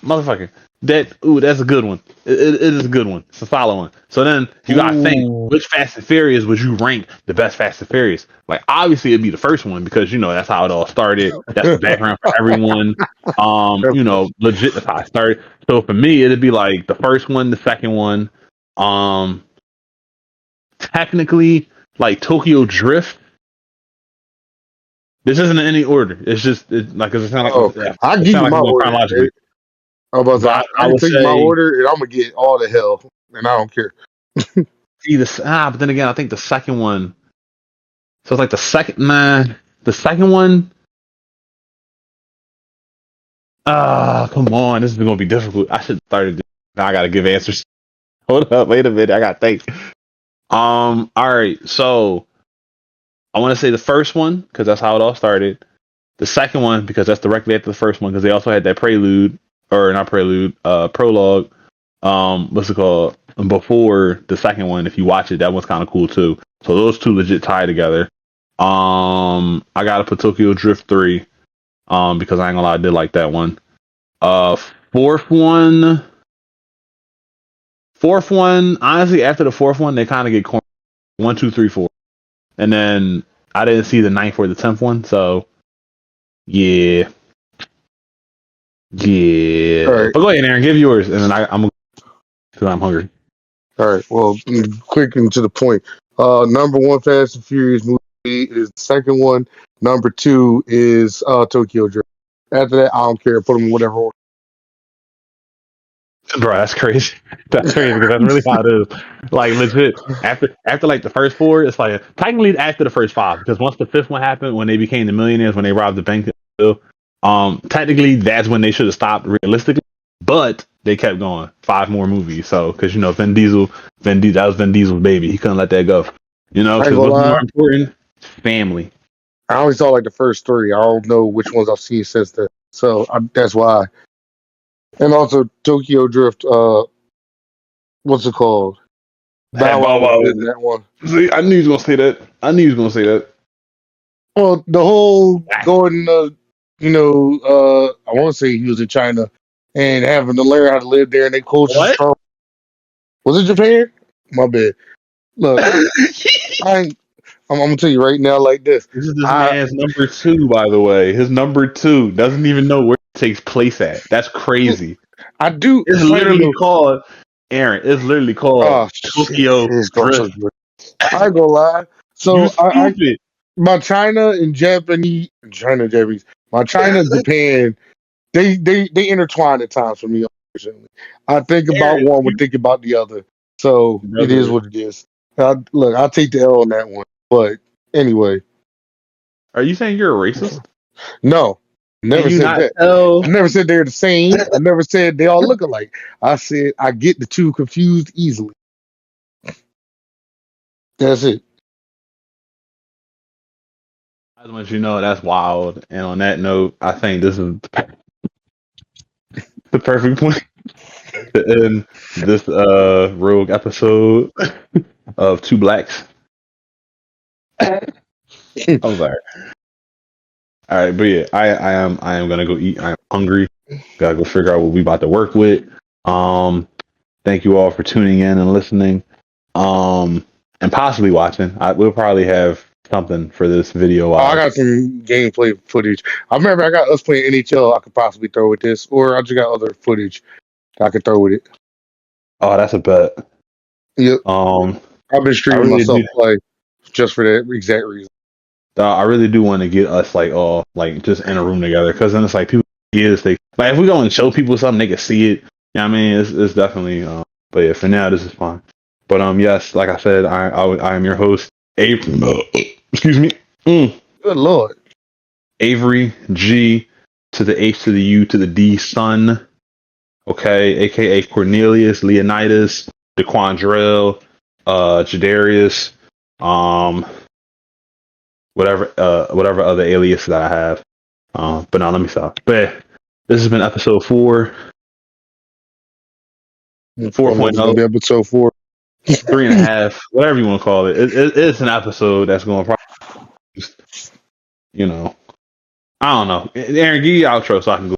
A: motherfucker, that's a good one. It is a good one. It's a solid one. So then you gotta think,
B: Ooh.
A: which Fast and Furious would you rank the best Fast and Furious? Like obviously it'd be the first one because that's how it all started. That's the background for everyone. Legit that's how I started. So for me, it'd be like the first one, the second one. Um, technically, like Tokyo Drift. This isn't in any order. It's just like cause
B: Oh, I
A: it
B: give
A: sound
B: you
A: like
B: my
A: I'm going
B: order.
A: chronologically.
B: I'm about to say,
A: But
B: I
A: I
B: can
A: would
B: tell you my
A: say
B: order, and I'm gonna get all the hell, and I don't care.
A: but then again, I think the second one. So it's like the second one. Come on, this is gonna be difficult. I should start it. Now I gotta give answers. Hold up, wait a minute. I gotta think. All right. So I want to say the first one because that's how it all started. The second one because that's directly after the first one because they also had that prelude or not prelude, prologue. What's it called? Before the second one, if you watch it, that one's kind of cool too. So those two legit tie together. I gotta put Tokyo Drift 3. Because I ain't gonna lie, I did like that one. Uh, fourth one, fourth one. Honestly, after the fourth one, they kind of get corny. 1, 2, 3, 4, and then I didn't see the ninth or the 10th one. So yeah,
B: All
A: yeah.
B: right.
A: But go ahead, Aaron, give yours, and then I'm because I'm hungry.
B: All right. Well, quick and to the point. Number one Fast and Furious movie is the second one. Number two is Tokyo Drift. After that, I don't care. Put them in whatever order.
A: Bro, that's crazy. That's crazy because that's really how it is. Like legit. After like the first four, it's like technically after the first five because once the fifth one happened, when they became the millionaires, when they robbed the bank, technically that's when they should have stopped realistically. But they kept going. Five more movies. So because Vin Diesel, that was Vin Diesel's baby. He couldn't let that go.
B: I ain't
A: Because
B: gonna
A: what's more
B: lie.
A: important? Family.
B: I only saw like the first three. I don't know which ones I've seen since then. So that's why. And also Tokyo Drift. What's it called?
A: Had
B: Bow Wow
A: Bow
B: was
A: Wow.
B: good in that one.
A: See, I knew he was gonna say that. I knew he was gonna say that.
B: Well, the whole going, I want to say he was in China and having to learn how to live there, and they culture
A: What?
B: strong. Was it Japan? My bad. Look, I'm gonna tell you right now, like this.
A: This is this
B: I
A: man's number two, by the way. His number two doesn't even know where it takes place at. That's crazy.
B: I do.
A: It's
B: It's like
A: literally called Aaron. It's literally called
B: oh shit,
A: Tokyo
B: it's going so
A: Drift.
B: good. I ain't gonna lie.
A: You
B: So
A: stupid.
B: my China and Japanese, my China and Japan, they intertwine at times for me. Unfortunately, I think about
A: Aaron,
B: one, would
A: you
B: think about the other. So it is
A: brother.
B: what it is. Look, I'll take the L on that one. But anyway,
A: Are you saying you're a racist?
B: no,
A: Can
B: never
A: you
B: said
A: not
B: that.
A: tell?
B: I never said they're the same. I never said they all look alike. I said I get the two confused easily. That's it.
A: I just want you to know that's wild. And on that note, I think this is the perfect point to end this rogue episode of Two Blacks. I'm sorry. All right, but yeah, I am gonna go eat. I'm hungry. Gotta go figure out what we about to work with. Thank you all for tuning in and listening. And possibly watching. We'll probably have something for this video
B: Oh, I
A: wise.
B: got some gameplay footage. I remember I got us playing NHL. I could possibly throw with this, or I just got other footage I could throw with it.
A: Oh, that's a bet.
B: Yep,
A: Um,
B: I've been
A: I
B: streaming
A: really
B: myself
A: do.
B: play just for that exact reason.
A: I really do want to get us like all like just in a room together because then it's like people get this thing. Like if we go and show people something, they can see it. Yeah, I mean it's definitely. But yeah, for now this is fine. But yes, like I said, I am your host, excuse me,
B: Good lord.
A: Avery G to the H to the U to the D Son. Okay, aka Cornelius Leonidas, DeQuandrell, Jadarius, um, whatever other alias that I have. But now let me stop. But this has been episode 4.0,
B: Gonna be episode 4.
A: 3.5, whatever you want to call it. It's an episode that's going to probably, just, I don't know. Aaron, give your outro so I can go.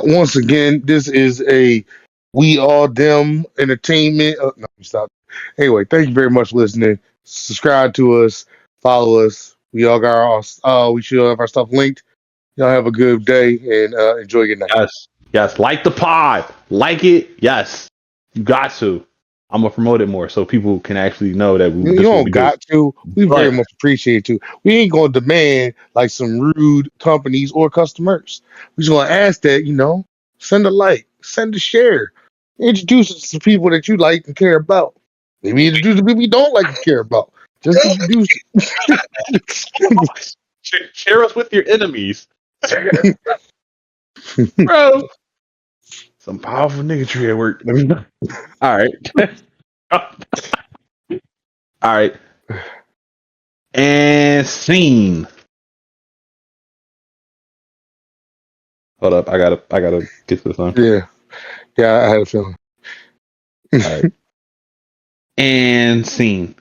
B: Once again, this is a We All Them Entertainment. No, stop. Anyway, thank you very much for listening. Subscribe to us, follow us. We all got we should have our stuff linked. Y'all have a good day and enjoy your night.
A: Yes, like the pod, like it. Yes, you got to. I'm gonna promote it more so people can actually know that
B: You
A: this is what
B: don't
A: we do.
B: got to. We very
A: But
B: much appreciate you. We ain't gonna demand like some rude companies or customers. We just gonna ask that, send a like, send a share, introduce us to people that you like and care about. Maybe introduce the people you don't like and care about. Just introduce
A: share us with your enemies, bro. Some powerful niggatry at work. Let me know. All right. All right. And scene. Hold up. I gotta get this on.
B: Yeah. Yeah, I had a feeling.
A: All right. And scene.